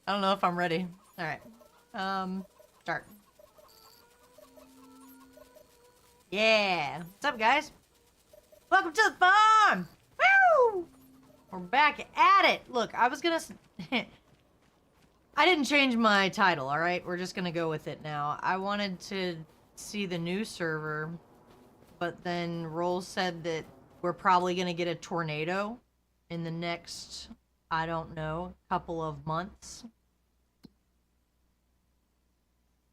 I don't know if I'm ready. All right. Start. Yeah. What's up, guys? Welcome to the farm. Woo! We're back at it. Look, I was gonna. I didn't change my title. All right, we're just gonna go with it now. I wanted to see the new server, but then Roll said that we're probably gonna get a tornado in the next, I don't know, couple of months.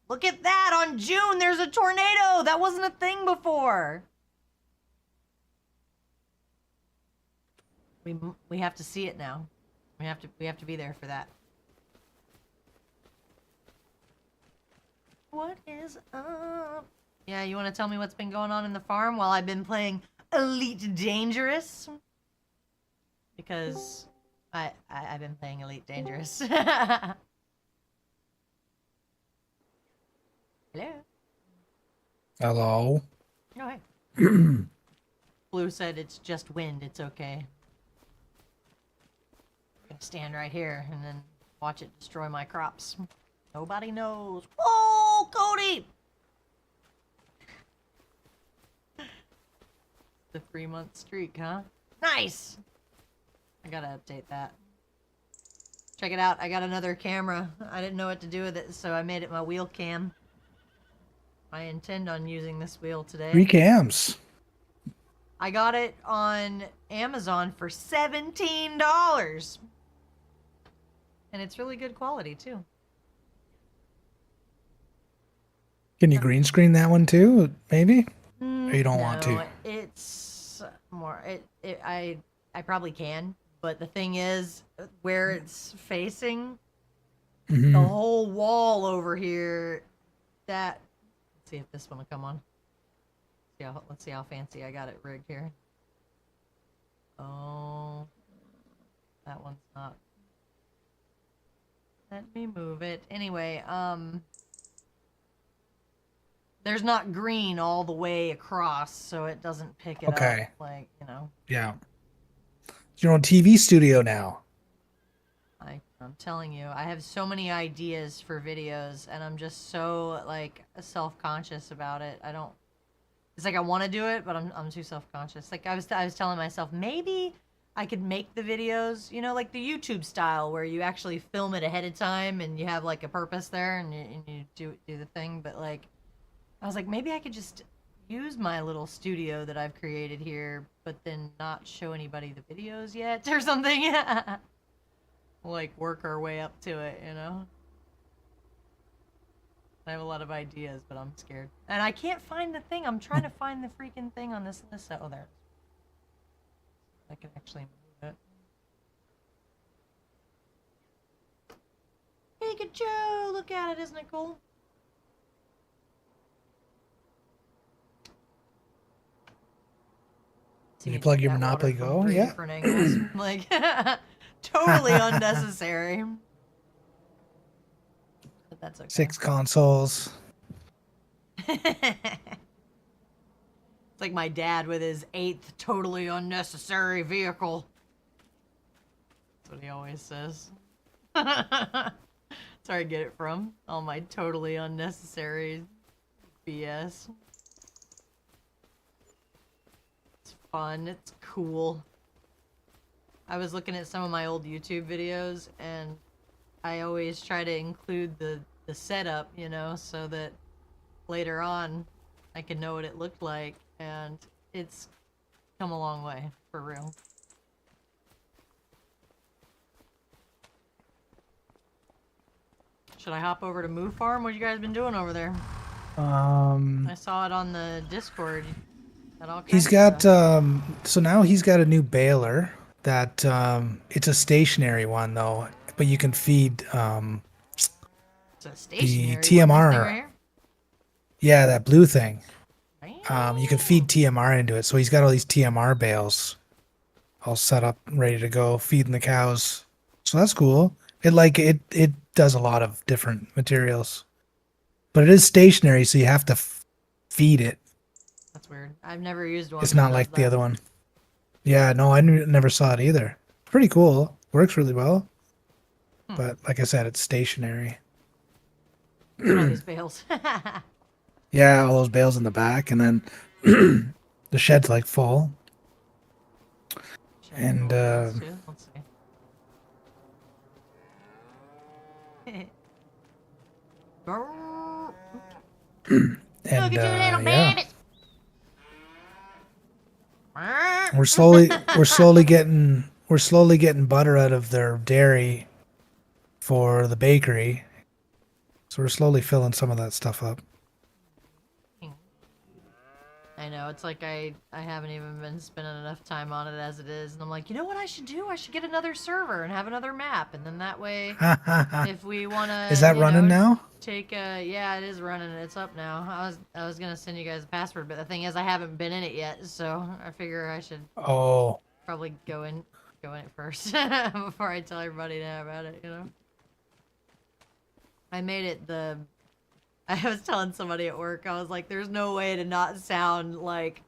Look at that! On June, there's a tornado! That wasn't a thing before! We have to see it now. We have to be there for that. What is up? Yeah, you want to tell me what's been going on in the farm while I've been playing Elite Dangerous? Because I've been playing Elite Dangerous. Hello. Hello. Oh, hey. Blue said it's just wind. It's okay. I'm gonna stand right here and then watch it destroy my crops. Nobody knows. Whoa, Cody! The 3-month streak, huh? Nice! I gotta update that. Check it out. I got another camera. I didn't know what to do with it, so I made it my wheel cam. I intend on using this wheel today. 3 cams. I got it on Amazon for $17. And it's really good quality, too. Can you green screen that one too? Maybe? Or you don't no, want to? It's more... I probably can, but the thing is, where it's facing, the whole wall over here, that... Let's see if this one will come on. Let's see how fancy I got it rigged here. Oh, that one's not. Let me move it. Anyway, there's not green all the way across, so it doesn't pick it up. Like, you know. Yeah. It's your own TV studio now. I'm telling you, I have so many ideas for videos, and I'm just so, like, self-conscious about it. I don't... It's like I want to do it, but I'm too self-conscious. Like I was telling myself, maybe I could make the videos, you know, like the YouTube style where you actually film it ahead of time and you have like a purpose there and you do the thing. But like, I was like, maybe I could just use my little studio that I've created here, but then not show anybody the videos yet or something. Like work our way up to it, you know. I have a lot of ideas, but I'm scared. And I can't find the thing. I'm trying to find the freaking thing on this list. Oh, there. I can actually move it. Pikachu! Look at it, isn't it cool? Can you plug your Monopoly Go? Yeah. Like, totally unnecessary. But that's okay. 6 consoles. It's like my dad with his 8th totally unnecessary vehicle. That's what he always says. That's where I get it from. All my totally unnecessary BS. It's fun. It's cool. I was looking at some of my old YouTube videos, and I always try to include the setup, you know, so that later on I can know what it looked like, and it's come a long way, for real. Should I hop over to Moo Farm? What you guys been doing over there? I saw it on the Discord. He's got so now he's got a new baler that it's a stationary one though, but you can feed the TMR. Right, yeah, that blue thing. You can feed TMR into it. So he's got all these TMR bales all set up, ready to go, feeding the cows. So that's cool. It does a lot of different materials, but it is stationary, so you have to feed it. That's weird. I've never used one. It's not like the other one. Yeah, no, I never saw it either. Pretty cool. Works really well. But like I said, it's stationary. Look at all these bales. Yeah, all those bales in the back, and then the shed's like full. Should And full of bales too. Let's see. Brrr. Look and at you little yeah, babies. we're slowly getting butter out of their dairy for the bakery. So we're slowly filling some of that stuff up. I know, it's like I haven't even been spending enough time on it as it is, and I'm like, you know what I should do? I should get another server and have another map, and then that way, if we wanna, Is that running now? take a, yeah, it is running, it's up now. I was gonna send you guys a password, but the thing is, I haven't been in it yet, so I figure I should Oh, probably go in it first before I tell everybody about it, you know. I made it the. I was telling somebody at work, I was like, there's no way to not sound like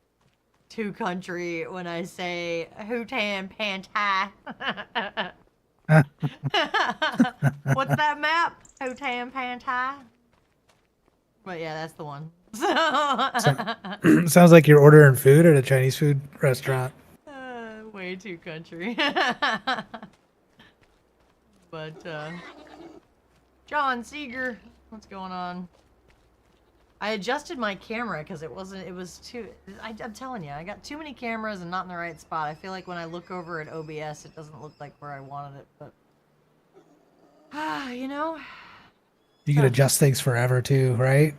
Two Country when I say Hootan Pantai. What's that map? Hootan Pantai? But yeah, that's the one. sounds like you're ordering food at a Chinese food restaurant. Way too country. But, John Seeger, what's going on? I adjusted my camera because it was too, I'm telling you, I got too many cameras and not in the right spot. I feel like when I look over at OBS, it doesn't look like where I wanted it, but, you know. You can adjust things forever too, right?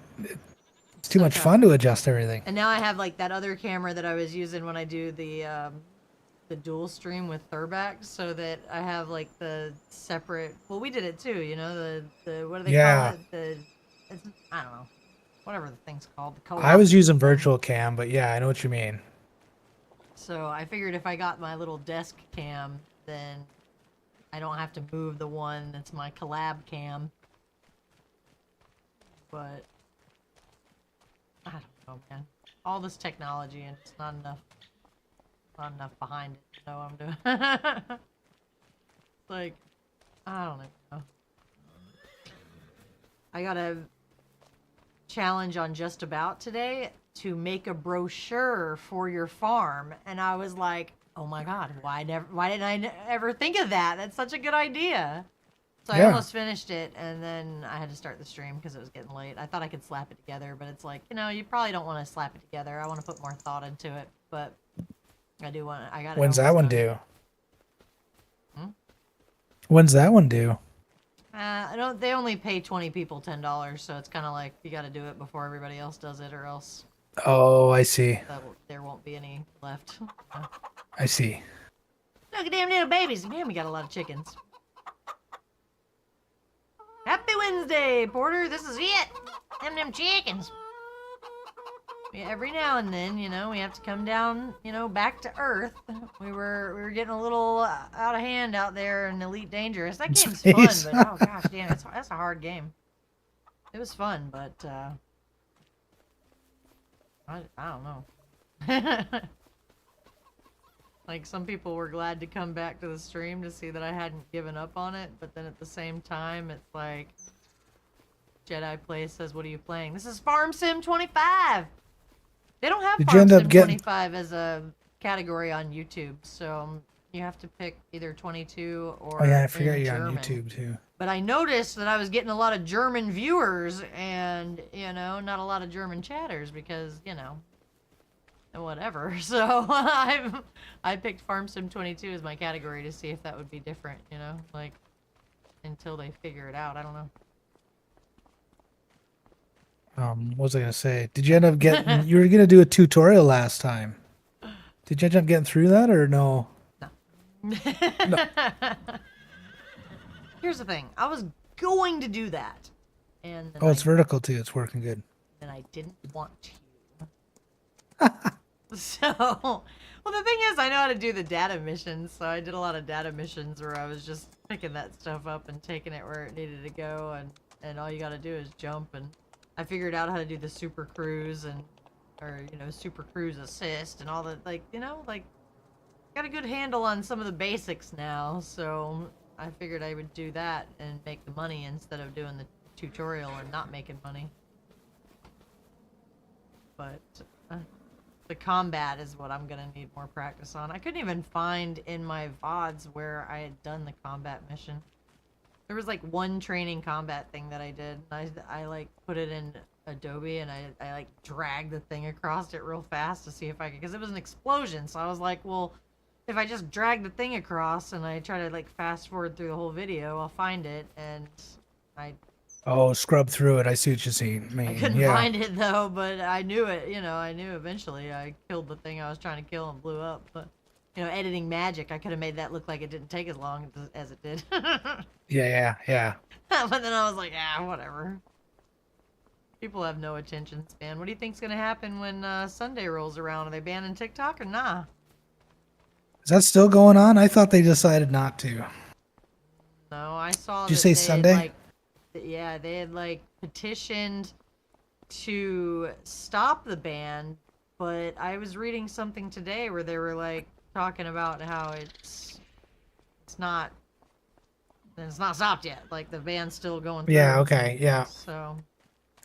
It's too So much tough. fun to adjust everything. And now I have like that other camera that I was using when I do the dual stream with Thurback, so that I have like the separate, well, we did it too, you know, the what do they call it? I don't know. Whatever the thing's called. The co-op. I was using virtual cam, but yeah, I know what you mean. So I figured if I got my little desk cam, then I don't have to move the one that's my collab cam. But I don't know, man. All this technology and it's not enough behind it to know what I'm doing. Like, I don't even know. I got a challenge on Just About today to make a brochure for your farm, and I was like, oh my god, why didn't I ever think of that? That's such a good idea. So I almost finished it, and then I had to start the stream because it was getting late. I thought I could slap it together, but it's like, you know, you probably don't want to slap it together. I want to put more thought into it, but I do want to, I got it. When's that one due? Hmm? When's that one due? I don't. They only pay 20 people $10, so it's kind of like you got to do it before everybody else does it, or else. Oh, I see. There won't be any left. I see. Look at them little babies. Man, we got a lot of chickens. Happy Wednesday, Porter. This is it. Them chickens. Yeah, every now and then, you know, we have to come down, you know, back to earth. We were getting a little out of hand out there in Elite Dangerous. That game's fun, but oh gosh, damn, that's a hard game. It was fun, but I don't know. Like, some people were glad to come back to the stream to see that I hadn't given up on it, but then at the same time, it's like, Jedi Play says, what are you playing? This is Farm Sim 25! They don't have Farm Sim 25 as a category on YouTube, so you have to pick either 22 or Oh yeah, I forgot you're German. on YouTube too. But I noticed that I was getting a lot of German viewers and, you know, not a lot of German chatters because, you know, whatever. So I picked Farm Sim 22 as my category to see if that would be different, you know, like, until they figure it out. I don't know. What was I gonna say? Did you end up getting? You were gonna do a tutorial last time. Did you end up getting through that or no? No. No. Here's the thing. I was going to do that, and then Oh, it's vertical too. It's working good. And I didn't want to. So, well, the thing is, I know how to do the data missions, so I did a lot of data missions where I was just picking that stuff up and taking it where it needed to go, and all you gotta do is jump, and I figured out how to do the super cruise or, you know, super cruise assist and all that, like, you know, like, got a good handle on some of the basics now, so I figured I would do that and make the money instead of doing the tutorial and not making money. But uh, the combat is what I'm gonna need more practice on. I couldn't even find in my VODs where I had done the combat mission. There was like one training combat thing that I did. I like put it in Adobe and I like dragged the thing across it real fast to see if I could, because it was an explosion. So I was like, well, if I just drag the thing across and I try to like fast forward through the whole video, I'll find it. And I Oh, scrub through it. I see what you I mean. couldn't Yeah. find it though, but I knew it. You know, I knew eventually I killed the thing I was trying to kill and blew up. But you know, editing magic, I could have made that look like it didn't take as long as it did. Yeah. But then I was like, ah, whatever. People have no attention span. What do you think's gonna happen when Sunday rolls around? Are they banning TikTok or nah? Is that still going on? I thought they decided not to. No, I saw Did you that say they had Sunday? like, yeah, they had like petitioned to stop the ban, but I was reading something today where they were like talking about how it's not it's not stopped yet. Like the ban's still going through. Yeah, okay, yeah. So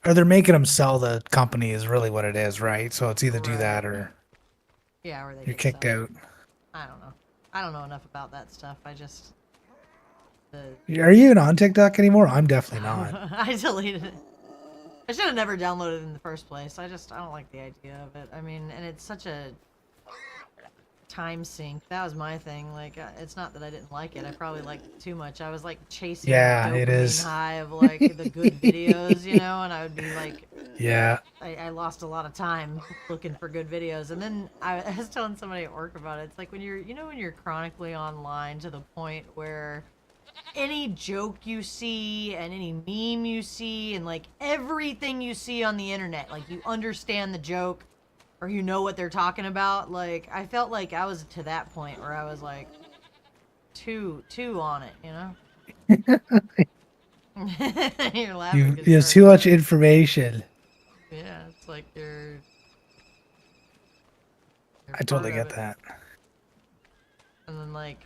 Or they're making them sell the company is really what it is, right? So it's either do that right. or Yeah, or they you're get kicked subbed. out. I don't know. I don't know enough about that stuff. I just the Are you even on TikTok anymore? I'm definitely not. I deleted it. I should have never downloaded it in the first place. I don't like the idea of it. I mean, and it's such a time sink. That was my thing. Like, it's not that I didn't like it. I probably liked it too much. I was like chasing Yeah, the it dopamine is. high of like the good videos, you know, and I would be like, Yeah. I lost a lot of time looking for good videos. And then I was telling somebody at work about it. It's like when you're, you know, when you're chronically online to the point where any joke you see and any meme you see and like everything you see on the internet, like you understand the joke or you know what they're talking about. Like I felt like I was to that point where I was like too on it, you know. You're laughing because There's you're too much information. yeah, it's like you're I part totally of get it. that. And then like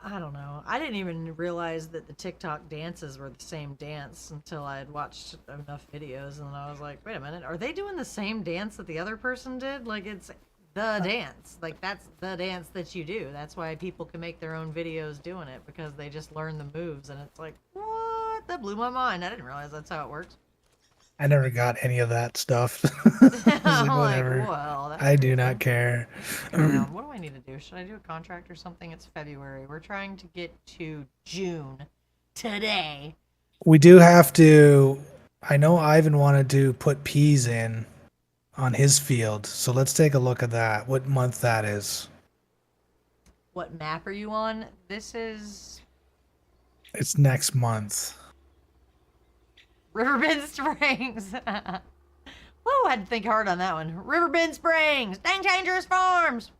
I don't know. I didn't even realize that the TikTok dances were the same dance until I had watched enough videos, and I was like, "Wait a minute, are they doing the same dance that the other person did? Like, it's the dance. Like, that's the dance that you do. That's why people can make their own videos doing it because they just learn the moves." And it's like, what? That blew my mind. I didn't realize that's how it works. I never got any of that stuff. I was like, I'm like, whatever. well, that's I do crazy. not care. Now, what do I need to do? Should I do a contract or something? It's February. We're trying to get to June today. We do have to. I know Ivan wanted to put peas in on his field, so let's take a look at that. What month that is? What map are you on? This is It's next month. Riverbend Springs. Whoa, I had to think hard on that one. Riverbend Springs. Dang Dangerous Farms.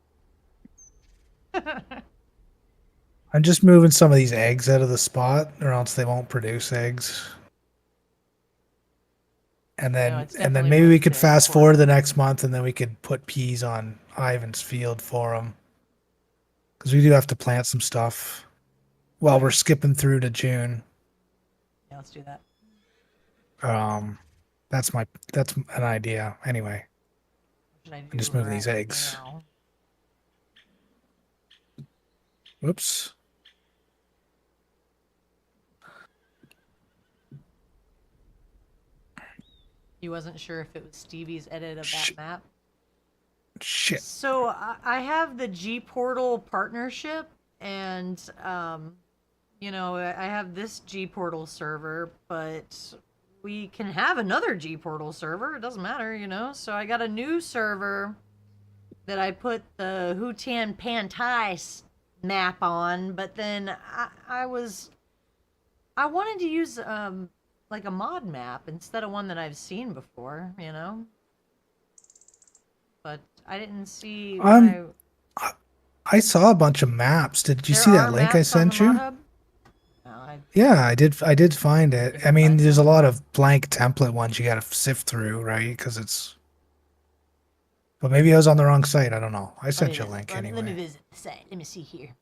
I'm just moving some of these eggs out of the spot, or else they won't produce eggs. And No, then it's and then definitely maybe we worth could it fast for forward him. the next month, and then we could put peas on Ivan's field for him, because we do have to plant some stuff while we're skipping through to June. Yeah, let's do that. Um, that's an idea. Anyway, What should I I'm do just moving right these eggs. now? Whoops. You wasn't sure if it was Stevie's edit of Sh- that map? Shit. So I have the G Portal partnership, and you know, I have this G Portal server, but we can have another G Portal server. It doesn't matter, you know. So I got a new server that I put the Hutan Pantai map on, but then I wanted to use like a mod map instead of one that I've seen before, you know. But I didn't see when I'm. I saw a bunch of maps. Did you there see that are link I maps on the sent mod you? hub. No, I Yeah, I did. I did find it. I didn't mean, find there's a one. lot of blank template ones you got to sift through, right? Because it's. But maybe I was on the wrong site. I don't know. I Let me sent you a visit. link Let me anyway. visit the site. Let me see here.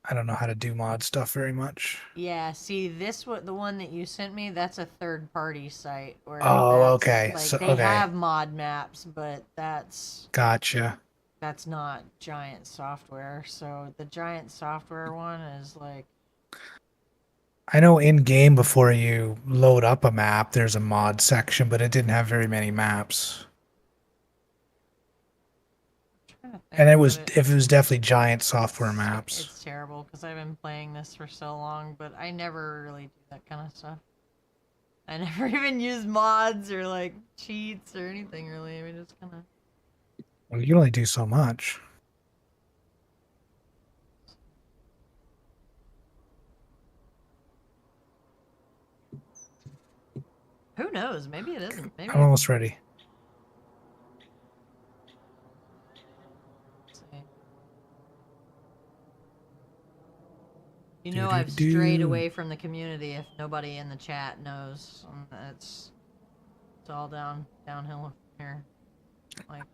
I don't know how to do mod stuff very much. Yeah, see the one that you sent me, that's a third party site where Oh, that's okay. like So they okay, have mod maps, but gotcha. that's not Giant Software. So the Giant Software one is like I know in game before you load up a map, there's a mod section, but it didn't have very many maps. I'm trying to And think what it it was definitely giant software maps. it's terrible because I've been playing this for so long, but I never really do that kind of stuff. I never even use mods or like cheats or anything really. I mean, it's kind of. Well, you can only do so much. Who knows? Maybe it isn't. Maybe I'm almost ready. You know, I've strayed away from the community if nobody in the chat knows. It's all downhill from here. Like,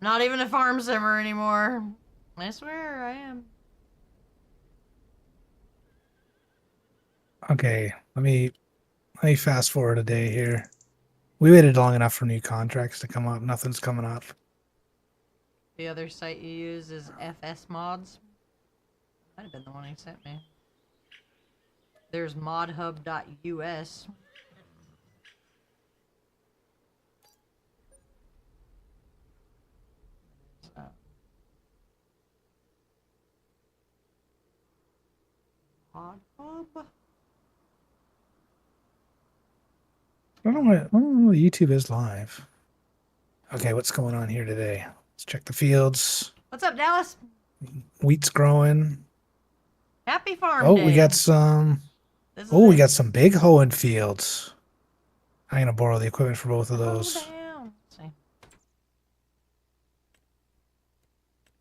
not even a farm simmer anymore. I swear I am. Okay, let me fast forward a day here. We waited long enough for new contracts to come up. Nothing's coming up. The other site you use is FS Mods. Might have been the one he sent me. There's modhub.us. Modhub? I don't know what YouTube is live. Okay, what's going on here today? Let's check the fields. What's up, Dallas? Wheat's growing. Happy farm Oh, day. we got some. Oh, we got some big hoeing fields. I'm gonna borrow the equipment for both of those.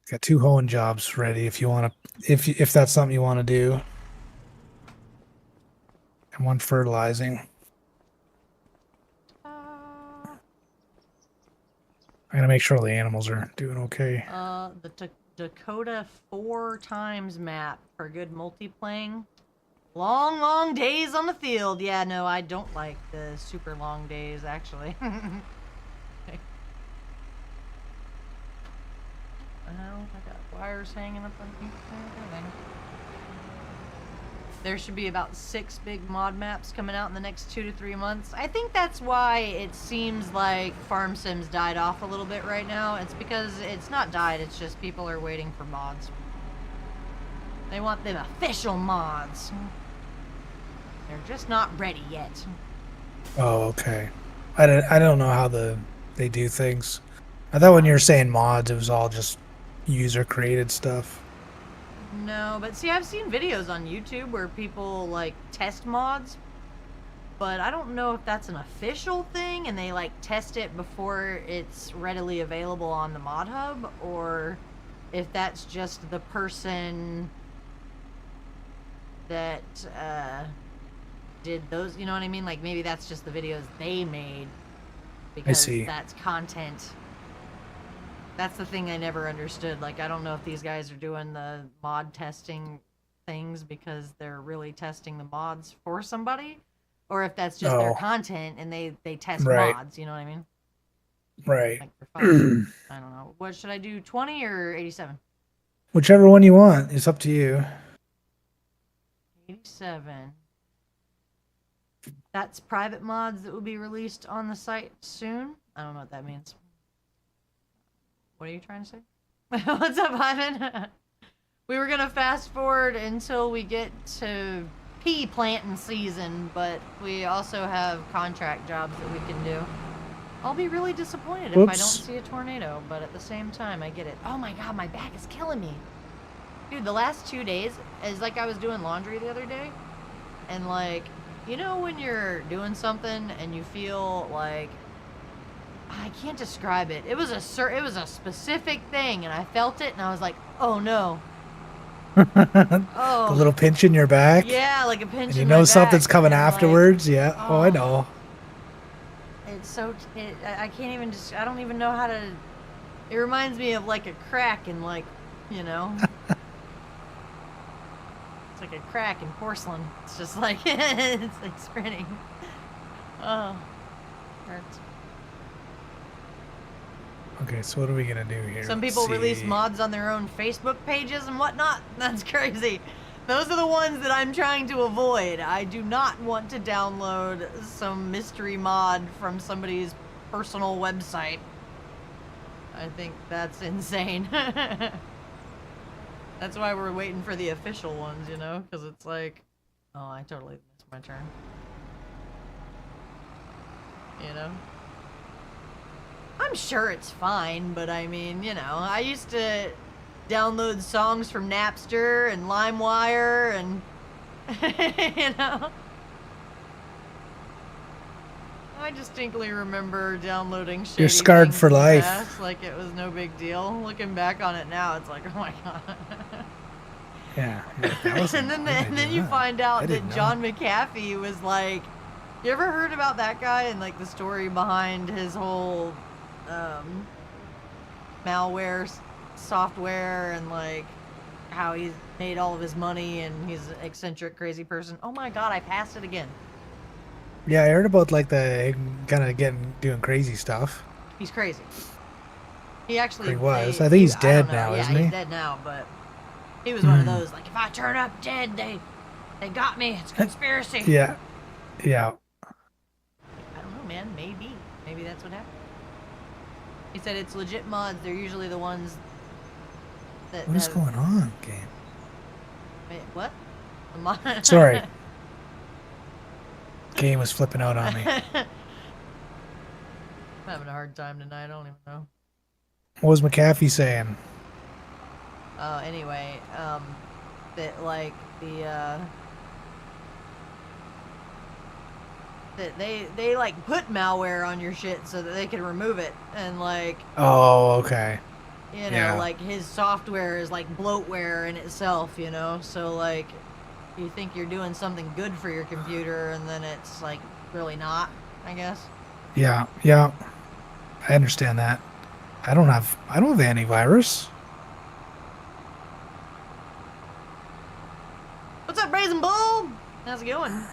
Got 2 hoeing jobs ready if you want to, if that's something you want to do. And 1 fertilizing. I'm gonna make sure all the animals are doing okay. The Dakota 4 times map for good multiplaying. Long, long days on the field. Yeah, no, I don't like the super long days, actually. Oh, I got wires hanging up on everything. There should be about 6 big mod maps coming out in the next 2 to 3 months. I think that's why it seems like Farm Sims died off a little bit right now. It's because it's not died, it's just people are waiting for mods. They want them official mods. They're just not ready yet. Oh, okay. I don't know how they do things. I thought when you were saying mods, it was all just user created stuff. No, but see, I've seen videos on YouTube where people like test mods, but I don't know if that's an official thing and they like test it before it's readily available on the mod hub, or if that's just the person that did those, you know what I mean? Like maybe that's just the videos they made because that's content. That's the thing I never understood. Like, I don't know if these guys are doing the mod testing things because they're really testing the mods for somebody, or if that's just their content and they test mods, you know what I mean? Right. Like for fun. I don't know. What should I do, 20 or 87? Whichever one you want. It's up to you. 87. That's private mods that will be released on the site soon. I don't know what that means. What are you trying to say? What's up, Ivan? We were gonna fast forward until we get to pea planting season, but we also have contract jobs that we can do. I'll be really disappointed if I don't see a tornado, but at the same time, I get it. Oh my god, my back is killing me. Dude, the last 2 days, is like I was doing laundry the other day, and like, you know when you're doing something and you feel like, I can't describe it. It was a specific thing, and I felt it, and I was like, "Oh no!" Oh, the little pinch in your back. Yeah, like a pinch. And you know something's coming afterwards. Like, yeah. Oh, I know. It's so. I can't even. I don't even know how to. It reminds me of like a crack, and like, you know. like a crack in porcelain. It's just like it's like spinning. Oh, hurts. Okay, so what are we gonna do here? Some Let's people see. release mods on their own Facebook pages and whatnot. That's crazy. Those are the ones that I'm trying to avoid. I do not want to download some mystery mod from somebody's personal website. I think that's insane. That's why we're waiting for the official ones, you know? Because it's like, oh, I totally missed my turn. You know? I'm sure it's fine, but I mean, you know, I used to download songs from Napster and LimeWire and, you know. I distinctly remember downloading shady You're scarred things for in the life. past, like it was no big deal. Looking back on it now, it's like, oh my god. Yeah. That wasn't, and then you find out that John McAfee was like, you ever heard about that guy and like the story behind his whole malware software and like how he's made all of his money and he's an eccentric crazy person? Oh my god, I passed it again. Yeah, I heard about like the kind of doing crazy stuff. He's crazy. He actually was. I think he's dead now, yeah, isn't he? he's dead now, but he was one of those like, if I turn up dead, they got me. It's a conspiracy. Yeah. Yeah. I don't know, man. Maybe that's what happened. He said it's legit mods. They're usually the ones that. What is going on, game? Wait, what? The mod. Sorry. Game was flipping out on me. I'm having a hard time tonight. I don't even know. What was McAfee saying? Anyway, that like the that they like put malware on your shit so that they can remove it, and like, oh, okay. you know, like his software is like bloatware in itself, you know, so like you think you're doing something good for your computer and then it's like really not, I guess. Yeah, yeah. I understand that. I don't have antivirus. What's up, Brazen Bull? How's it going?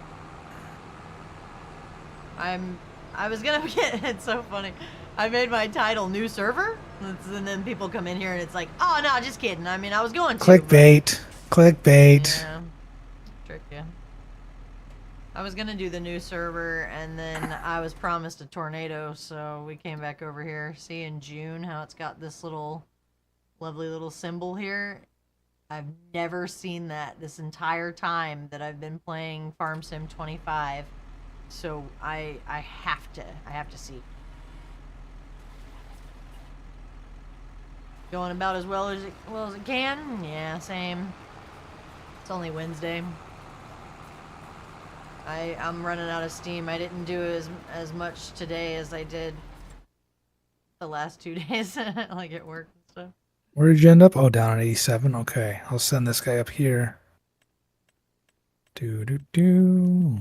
I was gonna get, it's so funny. I made my title new server, and then people come in here and it's like, oh no, just kidding. I mean, I was going to. Clickbait. Clickbait. Yeah. Trick you. I was gonna do the new server, and then I was promised a tornado, so we came back over here. See in June how it's got this lovely little symbol here. I've never seen that this entire time that I've been playing Farm Sim 25. So I have to see. Going about as well as it can? Yeah, same. It's only Wednesday. I'm running out of steam. I didn't do as much today as I did the last 2 days, like at work and stuff. Where did you end up? Oh, down at 87. Okay, I'll send this guy up here. Do.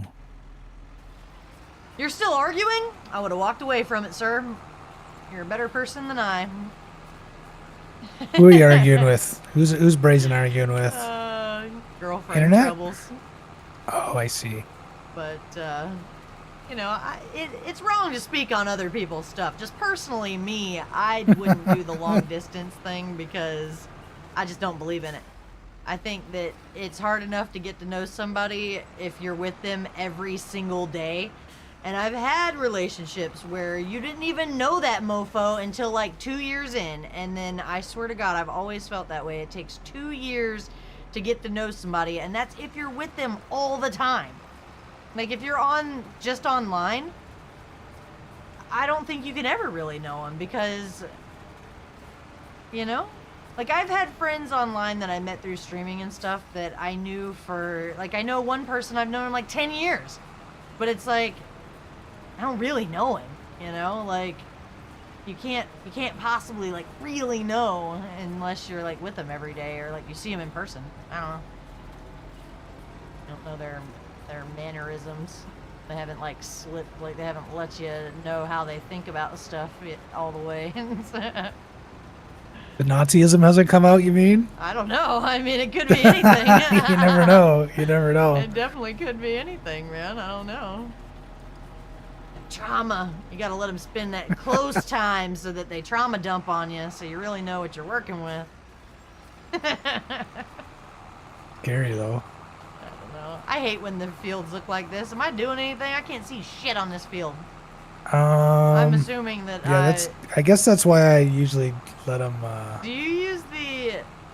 You're still arguing? I would have walked away from it, sir. You're a better person than I. Who are you arguing with? Who's Brazen arguing with? Girlfriend Internet? troubles. Oh, I see. But, you know, it's wrong to speak on other people's stuff. Just personally, me, I wouldn't do the long distance thing because I just don't believe in it. I think that it's hard enough to get to know somebody if you're with them every single day. And I've had relationships where you didn't even know that mofo until like 2 years in. And then I swear to God, I've always felt that way. It takes 2 years to get to know somebody. And that's if you're with them all the time. Like if you're just online, I don't think you can ever really know them because, you know? Like I've had friends online that I met through streaming and stuff that I knew for, like I know one person I've known like 10 years. But it's like, I don't really know him, you know? Like, you can't possibly like really know unless you're like with them every day or like you see them in person. I don't know. I don't know their mannerisms. They haven't like slipped, like they haven't let you know how they think about stuff all the way. The Nazism hasn't come out, you mean? I don't know. I mean, it could be anything. You never know. You never know. It definitely could be anything, man. I don't know. Trauma. You gotta let them spend that close time so that they trauma dump on you, so you really know what you're working with. Scary though. I don't know. I hate when the fields look like this. Am I doing anything? I can't see shit on this field. I'm assuming that yeah, I guess that's why I usually let them. Do you use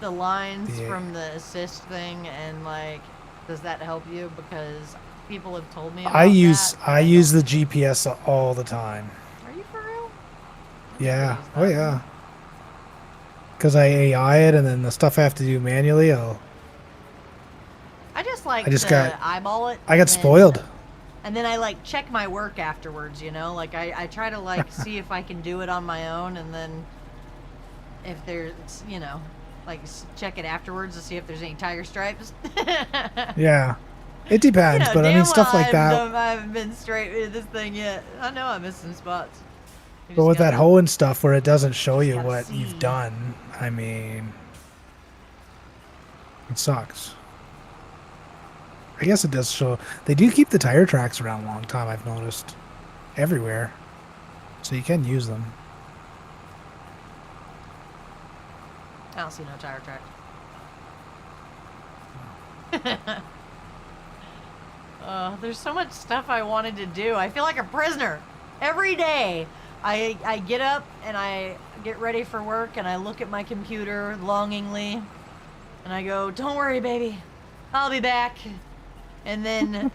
the lines from the assist thing, and like, does that help you? Because people have told me about I use that, the GPS all the time. Are you for real? Yeah. Oh yeah. Because I AI it, and then the stuff I have to do manually, I just like eyeball it. I got spoiled. And then I like check my work afterwards, you know? Like I try to like see if I can do it on my own, and then if there's, you know, like check it afterwards to see if there's any tiger stripes. Yeah. It depends, but I mean stuff like that. I haven't been straight with this thing yet. I know I missed some spots. But with that hoeing stuff where it doesn't show you what you've done, I mean, it sucks. I guess it does show. They do keep the tire tracks around a long time, I've noticed. Everywhere. So you can use them. I don't see no tire tracks. There's so much stuff I wanted to do. I feel like a prisoner. Every day, I get up and I get ready for work and I look at my computer longingly and I go, don't worry, baby. I'll be back. And then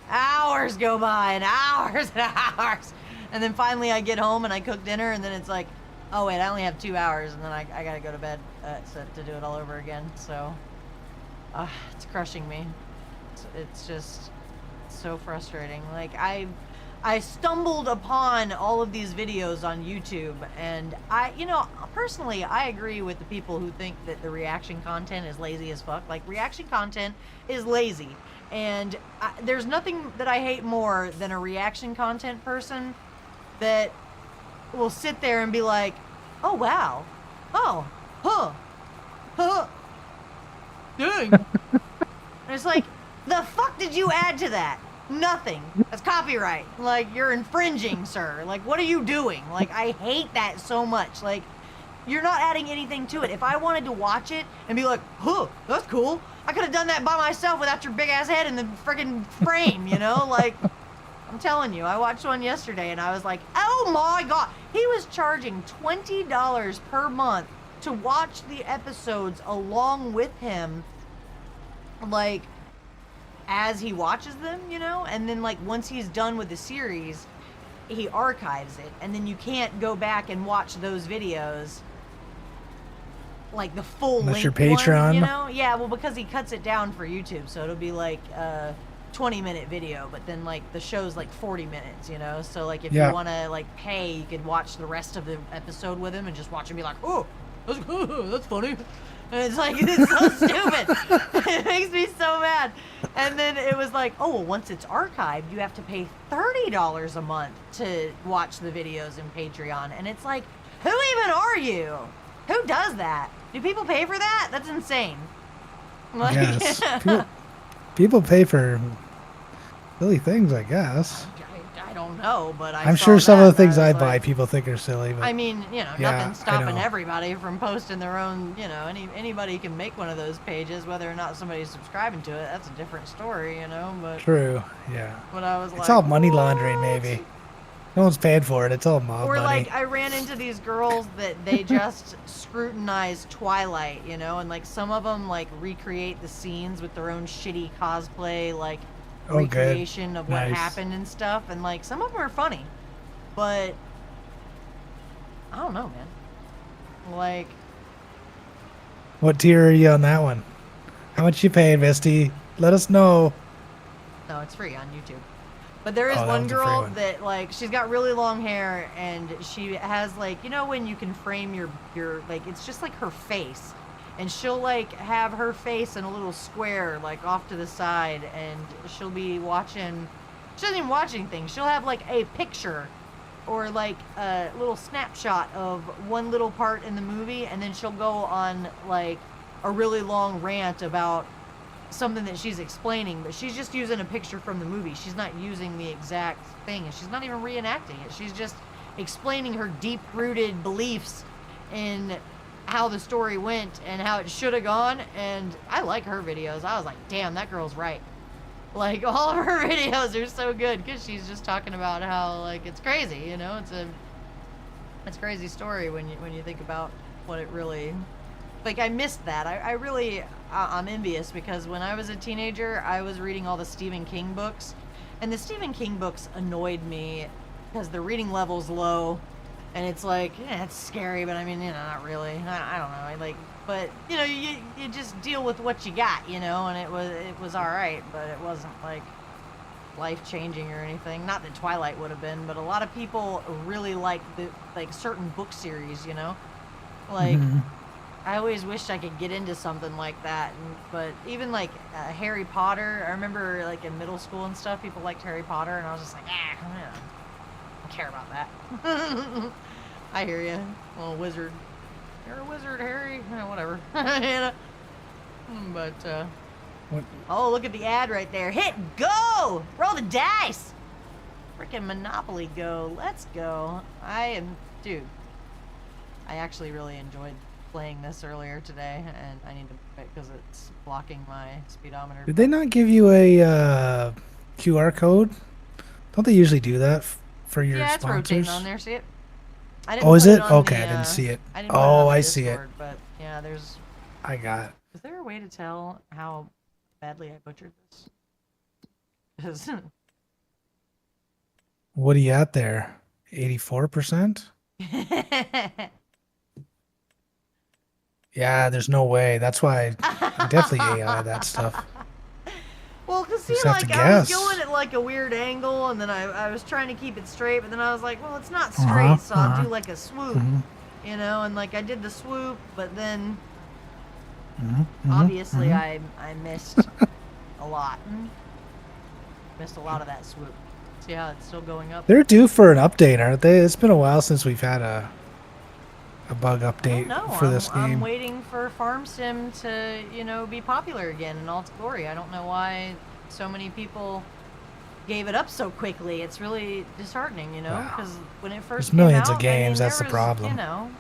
hours go by and hours and hours. And then finally I get home and I cook dinner, and then it's like, oh wait, I only have 2 hours, and then I gotta go to bed to do it all over again. So it's crushing me. It's just so frustrating. Like I stumbled upon all of these videos on YouTube, and you know, personally, I agree with the people who think that the reaction content is lazy as fuck. Like, reaction content is lazy, and there's nothing that I hate more than a reaction content person that will sit there and be like, oh wow, oh, huh, dang. And it's like, the fuck did you add to that? Nothing. That's copyright. Like, you're infringing, sir. Like, what are you doing? Like, I hate that so much. Like, you're not adding anything to it. If I wanted to watch it and be like, huh, that's cool, I could have done that by myself without your big ass head in the friggin' frame, you know? Like, I'm telling you, I watched one yesterday and I was like, oh my god. He was charging $20 per month to watch the episodes along with him, like, as he watches them, you know? And then, like, once he's done with the series, he archives it, and then you can't go back and watch those videos, like the full length your Patreon one, you know? Yeah, well, because he cuts it down for YouTube, so it'll be like a 20-minute video, but then like the show's like 40 minutes, you know? So like if you want to like pay, you could watch the rest of the episode with him and just watch him be like, oh, that's funny. And it's like, it's so stupid. It makes me so mad. And then it was like, oh, well, once it's archived, you have to pay $30 a month to watch the videos in Patreon. And it's like, who even are you? Who does that? Do people pay for that? That's insane. Like, yes. People pay for silly things, I guess. I don't know, but I'm sure some of the things I buy people think are silly. But I mean, you know, nothing's stopping everybody from posting their own, you know, anybody can make one of those pages, whether or not somebody's subscribing to it. That's a different story, you know, but. True, yeah. But I was it's like, all money laundering, maybe. No one's paying for it. It's all mob money. Or like, I ran into these girls that they just scrutinize Twilight, you know, and like some of them like recreate the scenes with their own shitty cosplay, like, recreation of what happened and stuff, and like some of them are funny, but I don't know, man. Like, what tier are you on that one? How much you paying, Misty? Let us know. No, it's free on YouTube. But there is one girl that like, she's got really long hair, and she has like, you know, when you can frame your like, it's just like her face. And she'll like have her face in a little square like off to the side, and she'll be watching, she doesn't even watch anything. She'll have like a picture or like a little snapshot of one little part in the movie, and then she'll go on like a really long rant about something that she's explaining, but she's just using a picture from the movie. She's not using the exact thing, and she's not even reenacting it. She's just explaining her deep-rooted beliefs in how the story went and how it should have gone. And I like her videos. I was like, damn, that girl's right. Like, all of her videos are so good because she's just talking about how, like, it's crazy, you know? It's a crazy story when you think about what it really... Like, I missed that. I'm envious because when I was a teenager, I was reading all the Stephen King books. And the Stephen King books annoyed me because the reading level's low. And it's like, yeah, it's scary, but I mean, you know, not really. I don't know. But, you know, you just deal with what you got, you know, and it was all right, but it wasn't, like, life-changing or anything. Not that Twilight would have been, but a lot of people really like certain book series, you know? Like... I always wished I could get into something like that, but even like Harry Potter, I remember like in middle school and stuff, people liked Harry Potter, and I was just like, I don't care about that. I hear you, little wizard. You're a wizard, Harry. Whatever. You know? But What? Oh, look at the ad right there. Hit go, roll the dice. Freaking Monopoly Go. Let's go. Dude. I actually really enjoyed playing this earlier today, and I need to quit because it's blocking my speedometer. Did they not give you a QR code? Don't they usually do that for your yeah, it's sponsors? rotating on there. See it? I didn't Oh, is put it? on Okay, the, I didn't see it. I didn't put it on Oh, the I see it. Discord, but yeah, there's... I got it. Is there a way to tell how badly I butchered this? 'Cause What are you at there? 84%? Yeah, there's no way. That's why I definitely AI that stuff. Well, because see, Just have to like, I was guess. going at like a weird angle, and then I was trying to keep it straight, but then I was like, well, it's not straight, so I'll do like a swoop, you know, and like I did the swoop, but then obviously I missed a lot. Missed a lot of that swoop. See how it's still going up? They're due for an update, aren't they? It's been a while since we've had a bug update for this game. I'm waiting for Farm Sim to, you know, be popular again in all its glory. I don't know why so many people gave it up so quickly. It's really disheartening, you know, because when it first There's millions came of out, games. That's the there was, problem. You know,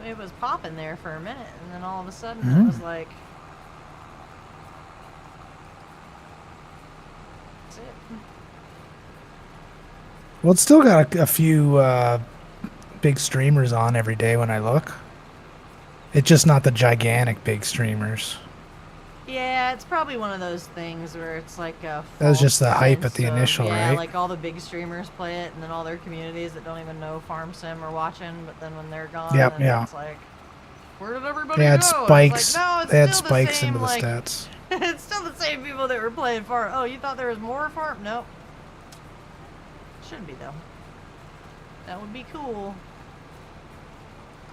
it was popping there for a minute, and then all of a sudden it was like, that's it. Well, it's still got a few big streamers on every day when I look. It's just not the gigantic big streamers. Yeah, it's probably one of those things where it's like a That was just the false hype at sense the of- initial, yeah, right? like all the big streamers play it, and then all their communities that don't even know Farm Sim are watching, but then when they're gone, Yep, then yeah. it's like, where did everybody They had go? And spikes. it's like, no, it's They had still spikes the same, into the like, stats. it's still the same people that were playing Farm. Oh, you thought there was more Farm? Nope. Should be, though. That would be cool.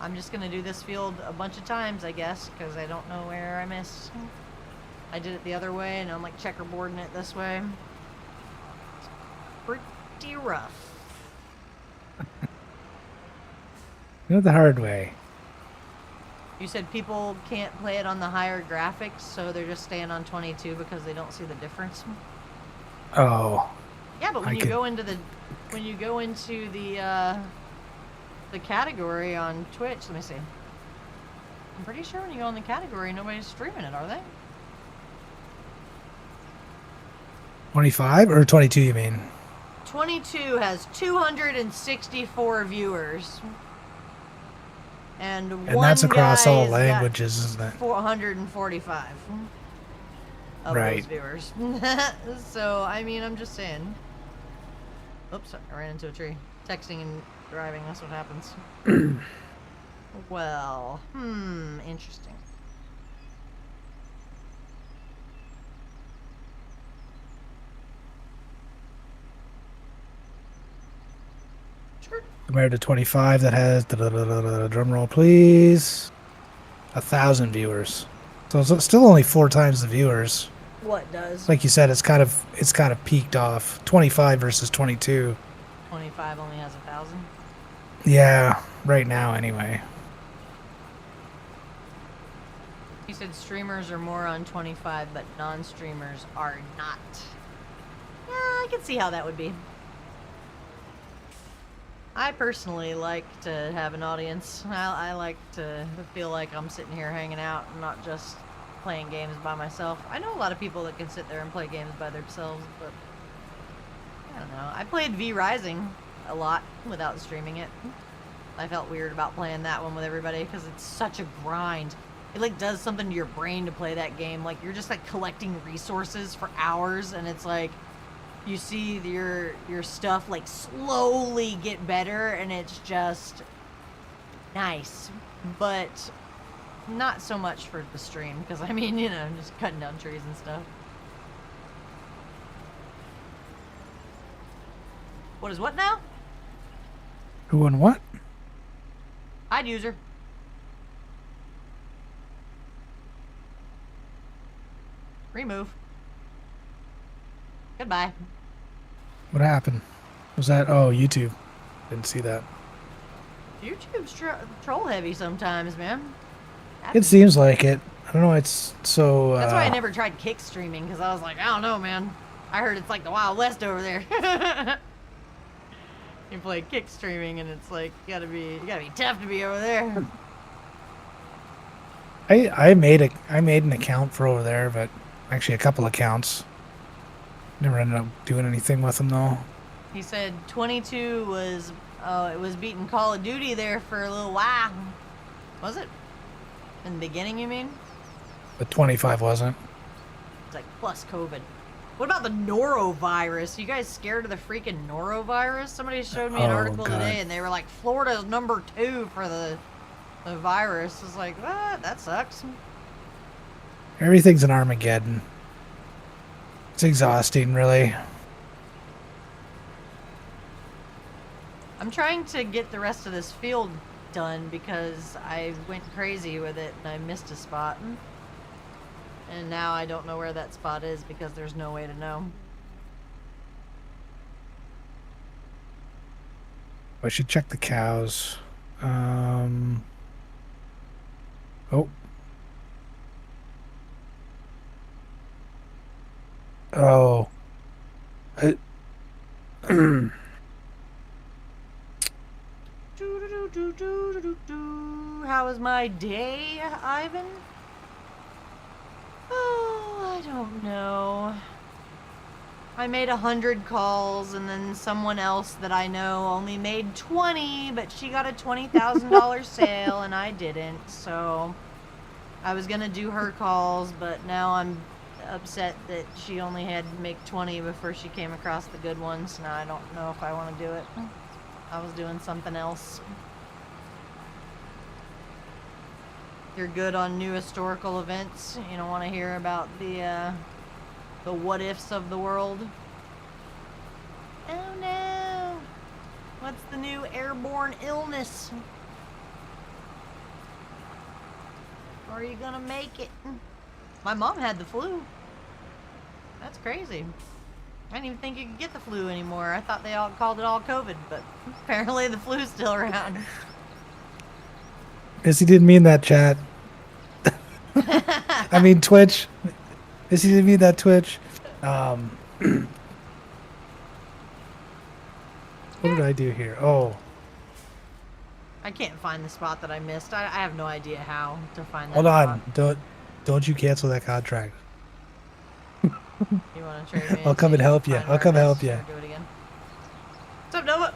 I'm just gonna do this field a bunch of times, I guess, because I don't know where I missed. I did it the other way, and I'm like checkerboarding it this way. It's pretty rough. The hard way. You said people can't play it on the higher graphics, so they're just staying on 22 because they don't see the difference. Oh. Yeah, but when you go into the category on Twitch, let me see. I'm pretty sure when you go in the category, nobody's streaming it, are they? 25 or 22, you mean? 22 has 264 viewers. And one that's across guy all has got languages, isn't it? 445 of Right. those viewers. So, I mean, I'm just saying. Oops, I ran into a tree. Texting and driving, that's what happens. Well, interesting. Sure. Compared to 25 that has, drum roll please, 1,000 viewers. So it's still only 4 times the viewers. What does? Like you said, it's kind of peaked off. 25 versus 22 25 only has 1,000. Yeah, right now anyway. He said streamers are more on 25, but non-streamers are not. Yeah, I can see how that would be. I personally like to have an audience. I like to feel like I'm sitting here hanging out and not just playing games by myself. I know a lot of people that can sit there and play games by themselves, but I don't know. I played V Rising a lot without streaming it. I felt weird about playing that one with everybody because it's such a grind. It like does something to your brain to play that game. Like you're just like collecting resources for hours, and it's like you see your stuff like slowly get better, and it's just nice, but not so much for the stream because I mean, you know, I'm just cutting down trees and stuff. What is what now? Who and what? Hide user. Remove. Goodbye. What happened? Was that? Oh, YouTube. Didn't see that. YouTube's troll heavy sometimes, man. It seems like it. I don't know. It's so. That's why I never tried kick streaming, because I was like, I don't know, man. I heard it's like the Wild West over there. You play kick streaming, and it's like you gotta be tough to be over there. I made an account for over there, but actually a couple accounts. Never ended up doing anything with them though. He said 22 was it was beating Call of Duty there for a little while. Was it? In the beginning, you mean? But 25 wasn't. It's like plus COVID. What about the norovirus? You guys scared of the freaking norovirus? Somebody showed me an article today, and they were like, Florida's #2 for the virus. It's like, what? That sucks. Everything's an Armageddon. It's exhausting, really. I'm trying to get the rest of this field done because I went crazy with it and I missed a spot. And now I don't know where that spot is because there's no way to know. I should check the cows. Oh. Oh. How was my day, Ivan? Oh, I don't know. I made 100 calls, and then someone else that I know only made 20, but she got a $20,000 sale, and I didn't. So I was gonna do her calls, but now I'm upset that she only had to make 20 before she came across the good ones. Now I don't know if I want to do it. I was doing something else. You're good on new historical events. You don't want to hear about the what ifs of the world. Oh no! What's the new airborne illness? Are you gonna make it? My mom had the flu. That's crazy. I didn't even think you could get the flu anymore. I thought they all called it all COVID, but apparently the flu's still around. Guess he didn't mean that, chat. I mean Twitch. Guess he didn't mean that, Twitch. What did I do here? Oh. I can't find the spot that I missed. I have no idea how to find that Hold on. spot. Don't you cancel that contract. You want to trade me? I'll come and help you. Find I'll come where it help is you. and do it again. What's up, Nova?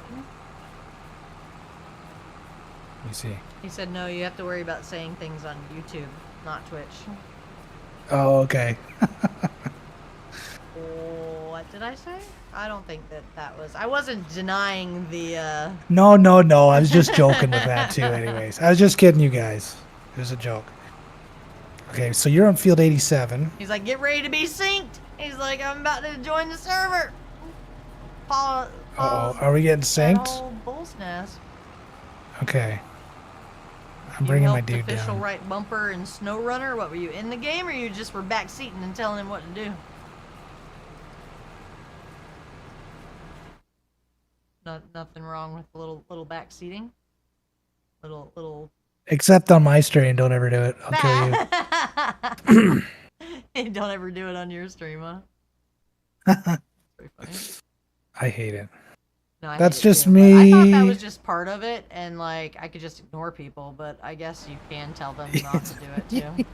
Let me see. He said no, you have to worry about saying things on YouTube, not Twitch. Oh, okay. What did I say? I don't think that was... I wasn't denying the, No. I was just joking with that, too, anyways. I was just kidding you guys. It was a joke. Okay, so you're on field 87. He's like, get ready to be synced. He's like, I'm about to join the server. Follow Uh-oh. Are we getting that synced? whole bull's nest. Okay. I'm bringing my dude official down. right bumper and snow runner. What, were you in the game, or you just were backseating and telling him what to do? Nothing wrong with the little back seating. Little. Except on my stream, don't ever do it. I'll kill you. Don't ever do it on your stream, huh? Pretty funny. I hate it. No, I That's hate it just too, but I thought that me. was just part of it, and like I could just ignore people, but I guess you can tell them not to do it too.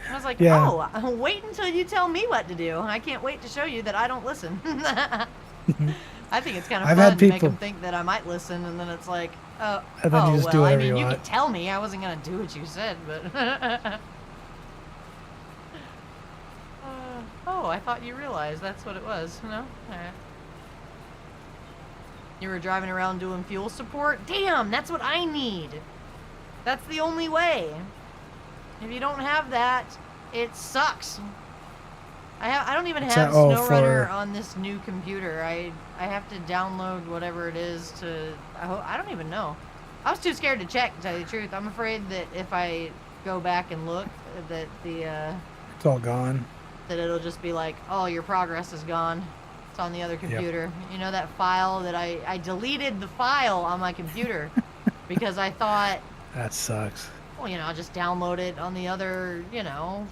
I was like, Yeah. oh, wait until you tell me what to do. I can't wait to show you that I don't listen. I think it's kind of I've fun had to make people- them think that I might listen, and then it's like, And then you just do well, I whatever mean, you you want. could tell me I wasn't gonna do what you said, but. Oh, I thought you realized that's what it was. No? Alright. You were driving around doing fuel support? Damn, that's what I need. That's the only way. If you don't have that, it sucks. I don't even have SnowRunner on this new computer. I have to download whatever it is to. I don't even know. I was too scared to check, to tell you the truth. I'm afraid that if I go back and look, that It's all gone. that it'll just be like, oh, your progress is gone. It's on the other computer. Yep. You know that file that I deleted the file on my computer because I thought that sucks. Well, I'll just download it on the other,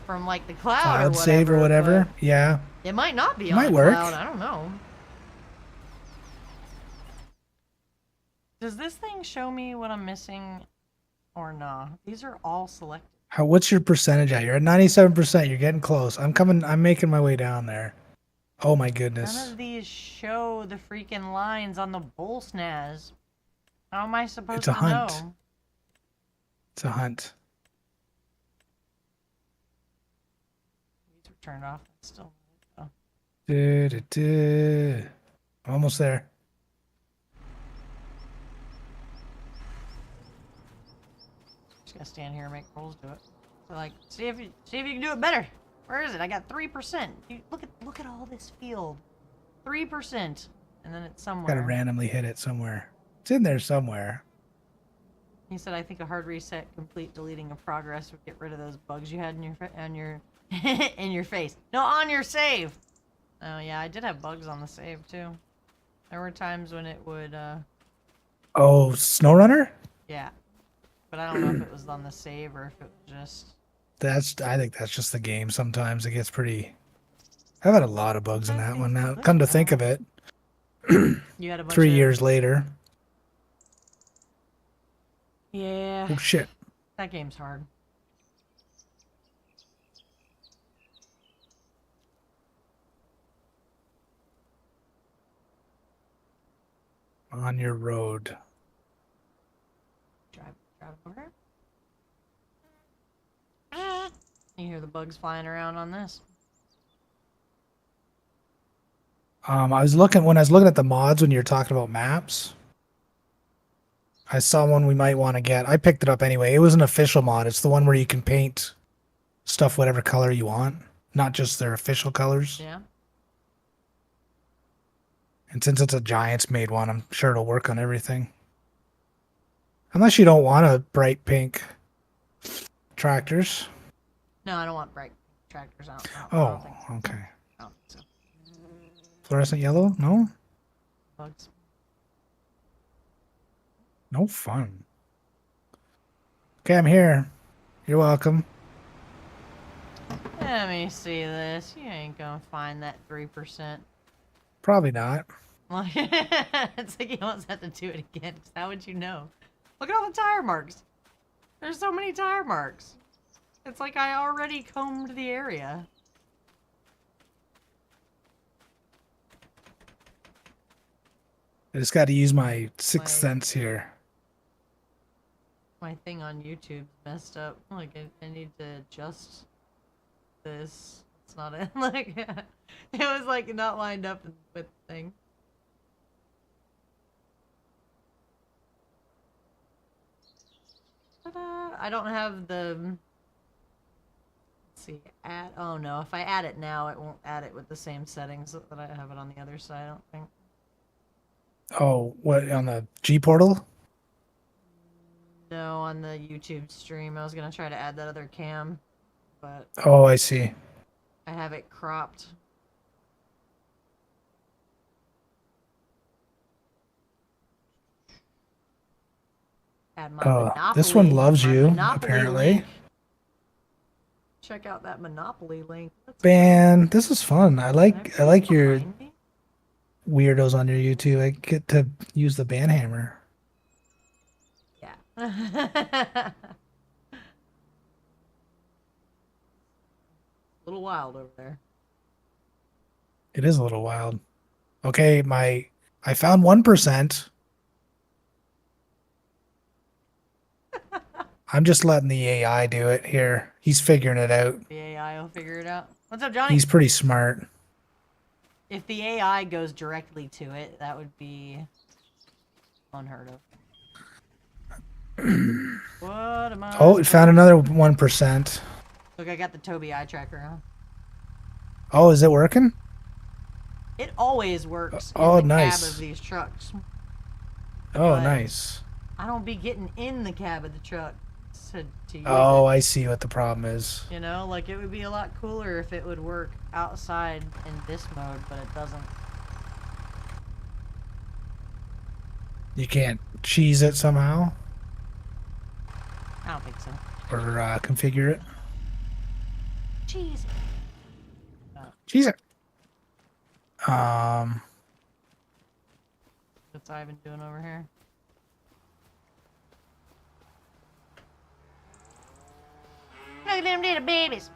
from like the cloud Cloud or whatever. save or whatever. Yeah. It might not be on might the work. cloud. I don't know. Does this thing show me what I'm missing or nah? These are all selected. What's your percentage at? You're at 97%. You're getting close. I'm making my way down there. Oh my goodness. None of these show the freaking lines on the bull snaz. How am I supposed to know? It's a hunt. It's a hunt. These were turned off. It's still. Oh. Almost there. Just gotta stand here and make rolls do it. So like, see if you can do it better. Where is it? I got 3%. Look at all this field. 3%, and then it's somewhere. Gotta randomly hit it somewhere. It's in there somewhere. He said, "I think a hard reset, complete deleting of progress would get rid of those bugs you had in your in your face. No, on your save. Oh yeah, I did have bugs on the save too. There were times when it would. Oh, SnowRunner? Yeah, but I don't know if it was on the save or if it was just. I think that's just the game. Sometimes it gets pretty. I've had a lot of bugs in that one now. Come to think of it. You had a bunch 3 years later. Yeah. Oh shit. That game's hard. On your road. Drive over here. You hear the bugs flying around on this. When I was looking at the mods when you were talking about maps, I saw one we might want to get. I picked it up anyway. It was an official mod. It's the one where you can paint stuff whatever color you want, not just their official colors. Yeah. And since it's a Giants made one, I'm sure it'll work on everything. Unless you don't want a bright pink tractors. No, I don't want bright tractors out. Oh, okay. I don't think so. Fluorescent yellow? No? Bugs. No fun. Okay, I'm here. You're welcome. Let me see this. You ain't gonna find that 3%. Probably not. It's like he wants to have to do it again. How would you know? Look at all the tire marks. There's so many tire marks. It's like I already combed the area. I just got to use my sixth sense here. My thing on YouTube messed up. Like I need to adjust this. It's not in. Like it was like not lined up with the thing. Ta-da! I don't have the. Let's see. Add. Oh no! If I add it now, it won't add it with the same settings that I have it on the other side. I don't think. Oh, what, on the G portal? No, on the YouTube stream. I was gonna try to add that other cam, but. Oh, I see. I have it cropped. Add my Oh, this one loves my you, Monopoly apparently. link. Check out that Monopoly link. Let's Man, this is fun. I like your behind me? weirdos on your YouTube. I get to use the band hammer. Yeah. A little wild over there. It is a little wild. Okay, I found 1%. I'm just letting the AI do it here. He's figuring it out. The AI will figure it out. What's up, Johnny? He's pretty smart. If the AI goes directly to it, that would be unheard of. What am I? Oh, it found another 1%. Look, I got the Toby eye tracker on. Oh, is it working? It always works Oh, in the nice. cab of these trucks. Oh, But nice. I don't be getting in the cab of the truck to use Oh, it. I see what the problem is. You know, like it would be a lot cooler if it would work outside in this mode, but it doesn't. You can't cheese it somehow I don't think so. or configure it. Cheese. Cheese it. What's Ivan doing over here? Look at them little babies.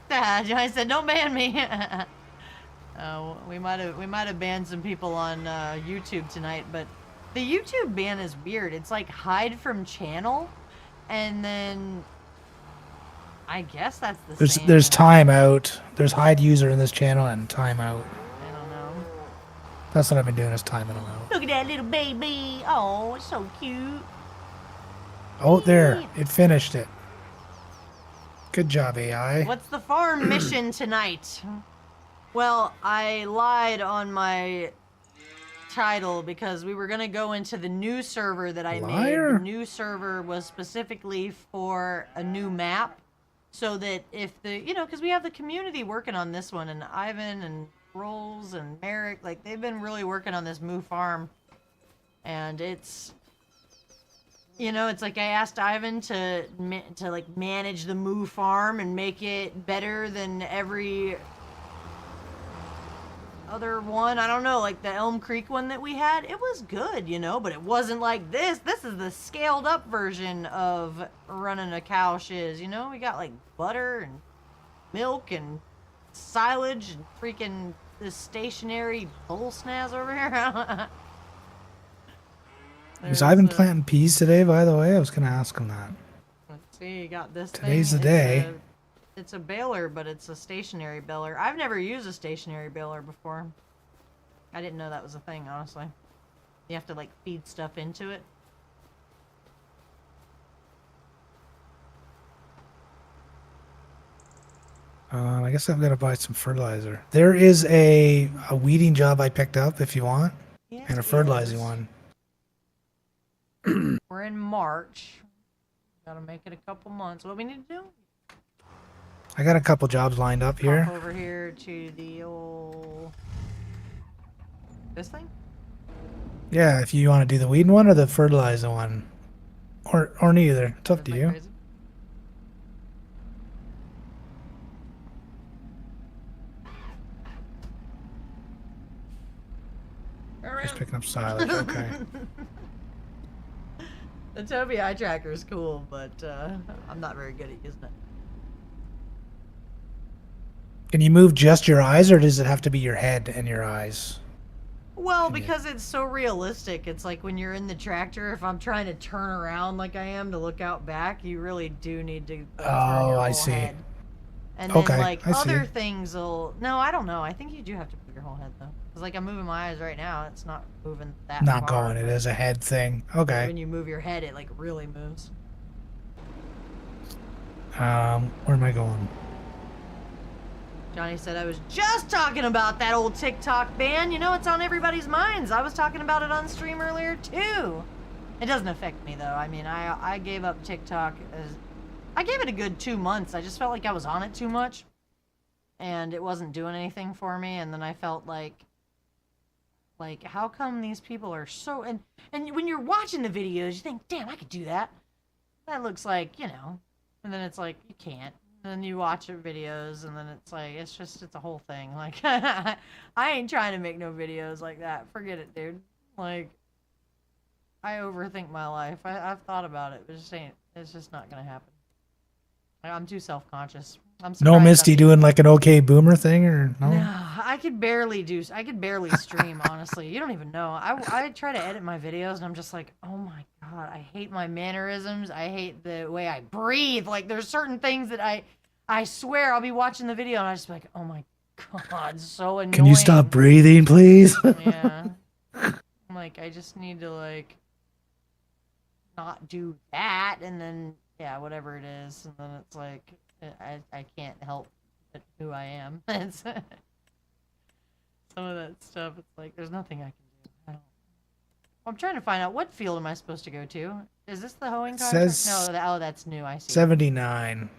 Johnny said, "Don't ban me." We might have banned some people on YouTube tonight, but the YouTube ban is weird. It's like hide from channel, and then I guess that's the same. There's timeout. There's hide user in this channel and timeout. I don't know. That's what I've been doing is timing them out. Look at that little baby. Oh, it's so cute. Oh, there. It finished it. Good job, AI. What's the farm mission tonight? Well, I lied on my title because we were going to go into the new server that I made. The new server was specifically for a new map so that if the, you know, because we have the community working on this one, and Ivan and Rolls and Merrick, like they've been really working on this Moo Farm, and it's, you know, it's like I asked Ivan to like manage the Moo Farm and make it better than every other one. I don't know, like the Elm Creek one that we had. It was good, you know, but it wasn't like this. This is the scaled up version of running a cow shiz, you know? We got like butter and milk and silage and freaking this stationary bull snaz over here. Is Ivan planting peas today, by the way? I was going to ask him that. Let's see, you got this Today's thing. the day. It's a baler, but it's a stationary baler. I've never used a stationary baler before. I didn't know that was a thing, honestly. You have to, like, feed stuff into it. I guess I've got to buy some fertilizer. There is a weeding job I picked up if you want, Yes, and a fertilizing one. We're in March. Gotta make it a couple months. What we need to do? I got a couple jobs lined up here. Pop over here to the old... This thing? Yeah, if you want to do the weeding one or the fertilizer one. Or neither. It's up to you. Crazy. Just picking up silage, okay. The Toby eye tracker is cool, but I'm not very good at using it. Can you move just your eyes, or does it have to be your head and your eyes? Well, because it's so realistic. It's like when you're in the tractor, if I'm trying to turn around like I am to look out back, you really do need to turn your I whole see. head. And then, Okay, like, I other see. things will... No, I don't know. I think you do have to move your whole head, though. Because, like, I'm moving my eyes right now. It's not moving that Not far, going. It but is a head thing. Okay. when you move your head, it, like, really moves. Where am I going? Johnny said I was just talking about that old TikTok ban. You know, it's on everybody's minds. I was talking about it on stream earlier, too. It doesn't affect me, though. I mean, I gave up TikTok as... I gave it a good 2 months. I just felt like I was on it too much. And it wasn't doing anything for me. And then I felt like Like, how come these people are so... And when you're watching the videos, you think, damn, I could do that. That looks like, you know... And then it's like, you can't. And then you watch your videos, and then it's like, it's a whole thing. Like, I ain't trying to make no videos like that. Forget it, dude. Like, I overthink my life. I've thought about it, but it's just not gonna happen. I'm too self-conscious. I'm No surprised Misty I'm doing like an okay boomer thing or no? No, I could barely stream, honestly. You don't even know. I try to edit my videos and I'm just like, oh my god, I hate my mannerisms. I hate the way I breathe. Like, there's certain things that I swear I'll be watching the video and I just be like, oh my god, so annoying. Can you stop breathing, please? Yeah. I'm like, I just need to, like, not do that, and then, yeah, whatever it is, and then it's like, I can't help but who I am. It's some of that stuff, it's like, there's nothing I can do. I'm trying to find out, what field am I supposed to go to? Is this the hoeing contract? Says No, that's new, I see. 79.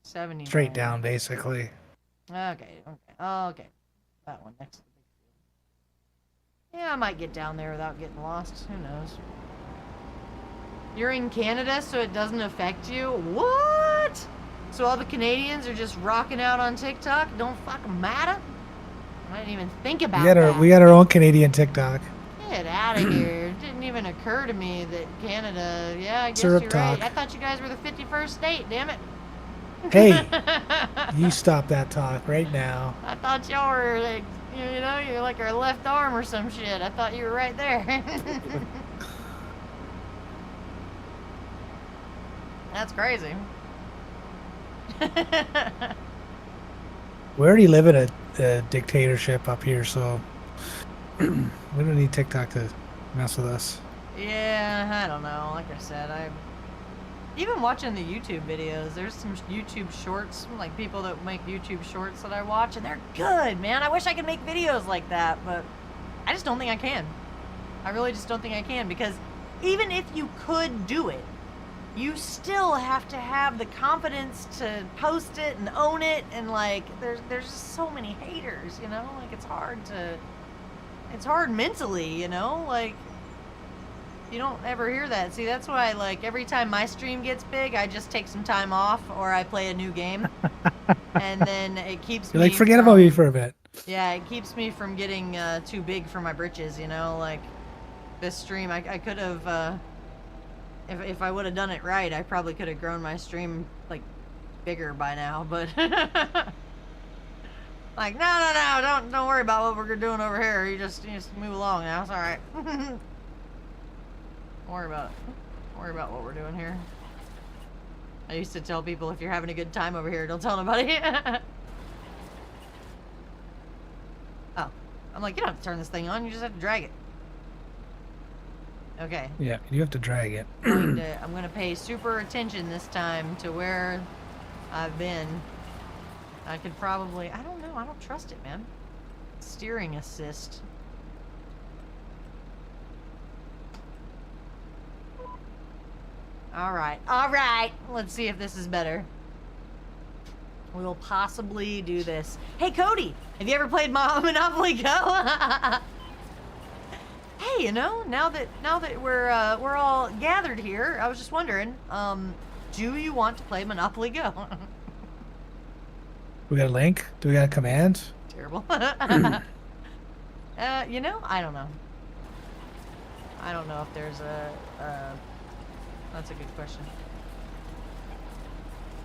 79. Straight down, basically. Okay. Okay. That one next to the big field. Yeah, I might get down there without getting lost. Who knows? You're in Canada, so it doesn't affect you? What? So all the Canadians are just rocking out on TikTok? Don't fucking matter? I didn't even think about that. We got our own Canadian TikTok. Get out of here. It didn't even occur to me that Canada... Yeah, I guess Syrup you're talk. right. I thought you guys were the 51st state, damn it. Hey, you stop that talk right now. I thought y'all were, like, you know, you're like our left arm or some shit. I thought you were right there. That's crazy. We already live in a dictatorship up here, so we don't need TikTok to mess with us. Yeah, I don't know. Like I said, even watching the YouTube videos, there's some YouTube shorts, like people that make YouTube shorts that I watch, and they're good, man. I wish I could make videos like that, but I just don't think I can. I really just don't think I can, because even if you could do it, you still have to have the confidence to post it and own it, and like there's just so many haters, you know? Like it's hard mentally, you know? Like you don't ever hear that. See, that's why, like, every time my stream gets big, I just take some time off or I play a new game. And then it keeps me You're like, forget about me for a bit. Yeah, it keeps me from getting too big for my britches, you know? Like, this stream, I could have, if I would have done it right, I probably could have grown my stream, like, bigger by now, but... Like, no, don't worry about what we're doing over here. You just move along now. It's all right. Don't worry about it. Don't worry about what we're doing here. I used to tell people, if you're having a good time over here, don't tell nobody. Oh. I'm like, you don't have to turn this thing on. You just have to drag it. Okay. Yeah, you have to drag it. I'm gonna pay super attention this time to where I've been. I could probably... I don't know. I don't trust it, man. Steering assist. Alright. Alright! Let's see if this is better. We'll possibly do this. Hey, Cody! Have you ever played Monopoly Go? Hey, you know, now that we're all gathered here, I was just wondering, do you want to play Monopoly Go? We got a link? Do we got a command? Terrible. You know, I don't know. I don't know if there's a, that's a good question.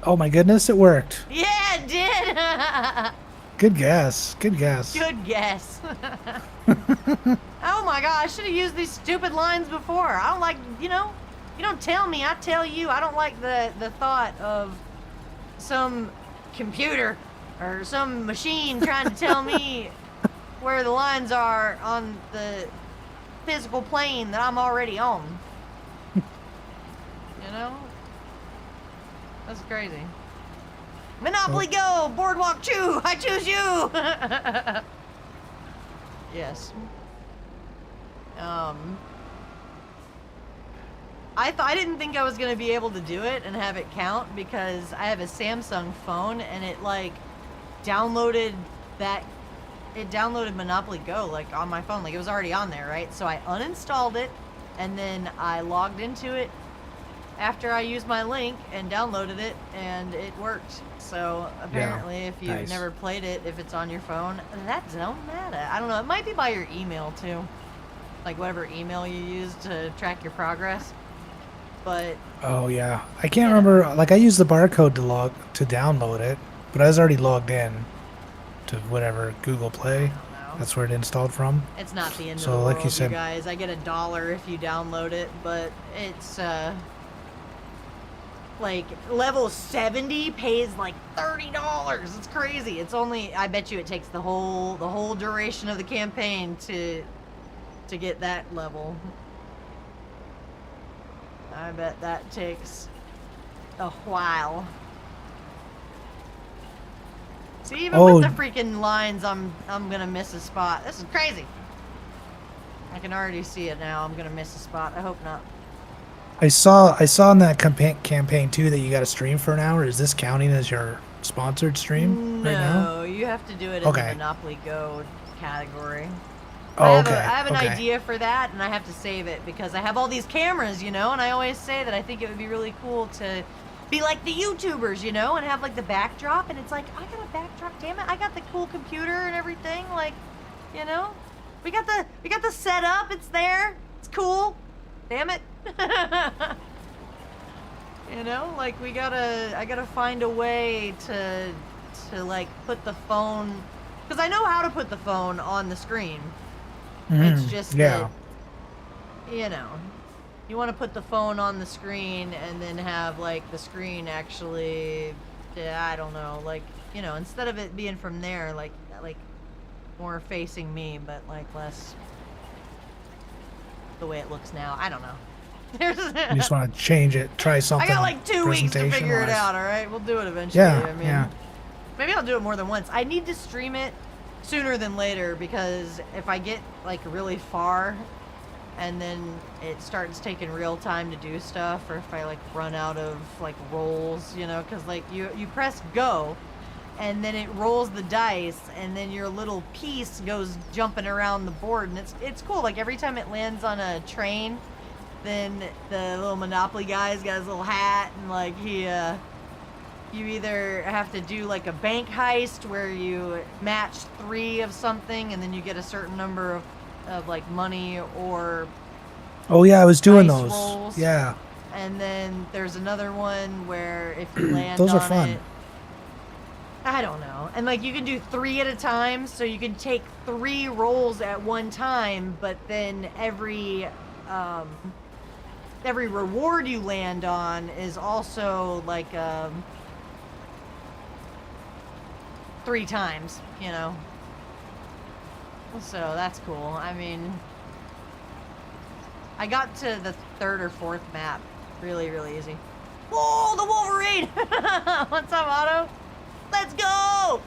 Oh my goodness, it worked. Yeah, it did! Good guess. Good guess. Good guess. Oh my god, I should have used these stupid lines before. I don't like, you know, you don't tell me, I tell you. I don't like the thought of some computer or some machine trying to tell me where the lines are on the physical plane that I'm already on. You know? That's crazy. Monopoly Go! Boardwalk Chew! I choose you! Yes. I didn't think I was gonna be able to do it and have it count because I have a Samsung phone and it like downloaded that it downloaded Monopoly Go like on my phone, like it was already on there, right? So I uninstalled it, and then I logged into it after I used my link and downloaded it, and it worked. So apparently, if you've nice. never played it, if it's on your phone, that don't matter. I don't know. It might be by your email too, like whatever email you use to track your progress. But Oh yeah, I can't remember. Like I used the barcode to download it, but I was already logged in to whatever Google I Play. don't know. That's where it installed from. It's not the end of the So like you world, you said, guys. I get $1 if you download it, but it's like level 70 pays like $30. It's crazy. It's only, I bet you it takes the whole duration of the campaign to get that level. I bet that takes a while. See, even with the freaking lines, I'm gonna miss a spot. This is crazy. I can already see it now. I'm gonna miss a spot. I hope not. I saw in that campaign too that you got to stream for an hour. Is this counting as your sponsored stream right now? No, you have to do it in the Monopoly Go category. Oh, I have an idea for that, and I have to save it because I have all these cameras, you know, and I always say that I think it would be really cool to be like the YouTubers, you know, and have like the backdrop, and it's like, I got a backdrop, damn it, I got the cool computer and everything, like, you know, we got the setup, it's there, it's cool, damn it. You know, like I gotta find a way to like put the phone, because I know how to put the phone on the screen. It's just that, you know, you want to put the phone on the screen and then have like the screen actually, I don't know, like, you know, instead of it being from there, like more facing me, but like less the way it looks now. I don't know. You just want to change it, try something. I got like 2 weeks to figure it out, alright? We'll do it eventually. Yeah, I mean, maybe I'll do it more than once. I need to stream it sooner than later, because if I get like really far and then it starts taking real time to do stuff, or if I like run out of like rolls, you know, because like you press go and then it rolls the dice and then your little piece goes jumping around the board, and it's cool. Like every time it lands on a train, then the little Monopoly guy's got his little hat, and like you either have to do like a bank heist where you match 3 of something and then you get a certain number of like money, or oh yeah, I was doing dice those rolls. Yeah, And then there's another one where if you land those on are fun. it, I don't know, and like you can do 3 at a time, so you can take 3 rolls at one time, but then every reward you land on is also like 3 times, you know. So that's cool. I mean, I got to the 3rd or 4th map really, really easy. Whoa, the Wolverine! What's up, Otto? Let's go!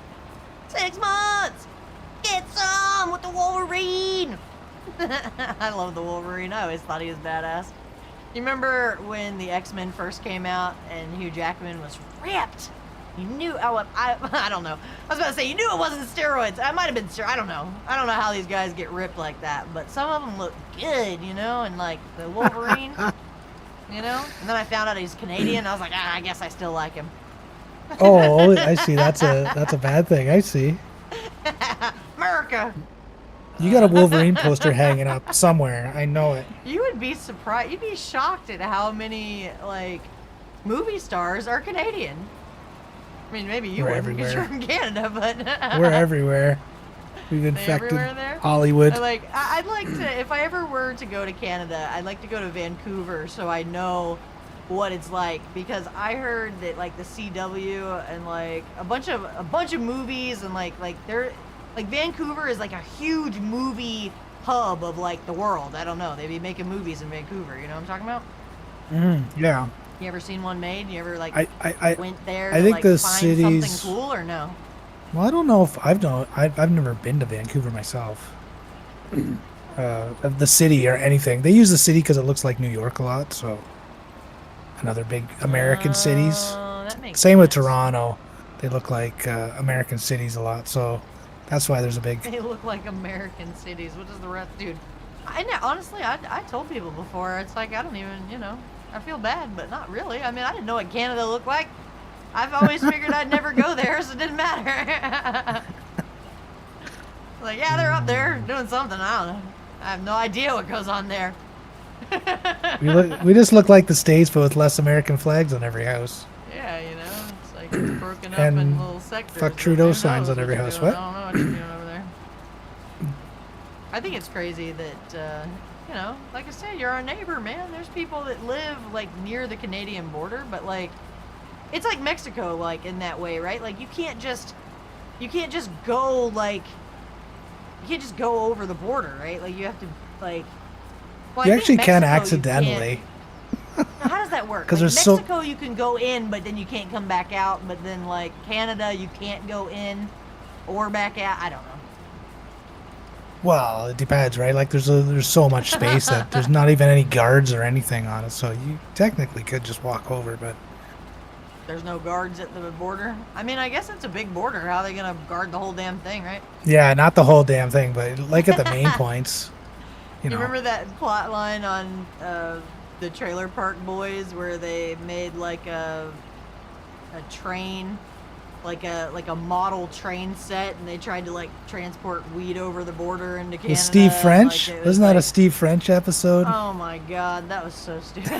6 months! Get some with the Wolverine! I love the Wolverine. I always thought he was badass. You remember when the X-Men first came out and Hugh Jackman was ripped? You knew, I don't know. I was about to say, you knew it wasn't steroids. I might have been I don't know. I don't know how these guys get ripped like that, but some of them look good, you know, and like the Wolverine, you know? And then I found out he's Canadian. I was like, I guess I still like him. Oh, I see. That's a bad thing. I see. America! You got a Wolverine poster hanging up somewhere. I know it. You would be surprised. You'd be shocked at how many, like, movie stars are Canadian. I mean, maybe you wouldn't because you're from Canada, but... We're everywhere. We've infected Hollywood. Like, I'd like to, if I ever were to go to Canada, I'd like to go to Vancouver so I know what it's like, because I heard that, like, the CW and, like, a bunch of movies and, like they're... Like, Vancouver is, like, a huge movie hub of, like, the world. I don't know. They be making movies in Vancouver. You know what I'm talking about? Yeah. You ever seen one made? You ever, like, I went there I to, think like, the find cities... something cool, or no? Well, I don't know if I've never been to Vancouver myself. The city or anything. They use the city because it looks like New York a lot, so... And other big American cities. That makes Same with sense. Toronto. They look like American cities a lot, so... That's why there's a big. They look like American cities. What does the rest, dude? I know, honestly, I told people before. It's like I don't even, I feel bad, but not really. I mean, I didn't know what Canada looked like. I've always figured I'd never go there, so it didn't matter. Like, yeah, they're up there doing something. I don't know. I have no idea what goes on there. We just look like the States, but with less American flags on every house. Yeah, it's like it's broken up And in little sectors. fuck Trudeau Who signs knows on every you're house. doing. What? I don't know what you're doing over there. I think it's crazy that, like I said, you're our neighbor, man. There's people that live, like, near the Canadian border, but, like, it's like Mexico, like, in that way, right? Like, you can't just go, like, you can't just go over the border, right? Like, you have to, like, well, You I think actually can Mexico, accidentally. Now, how does that work? 'Cause Like, there's Mexico, you can go in, but then you can't come back out. But then, like, Canada, you can't go in or back out. I don't know. Well, it depends, right? Like there's so much space that there's not even any guards or anything on it, so you technically could just walk over, but There's no guards at the border. I mean, I guess it's a big border. How are they gonna guard the whole damn thing, right? yeah, not the whole damn thing, but like at the main points, you know. remember that plot line on the Trailer Park Boys where they made like a train, like a model train set, and they tried to like transport weed over the border into Canada? With Steve French? Like, Wasn't that a Steve French episode? Oh my god, that was so stupid.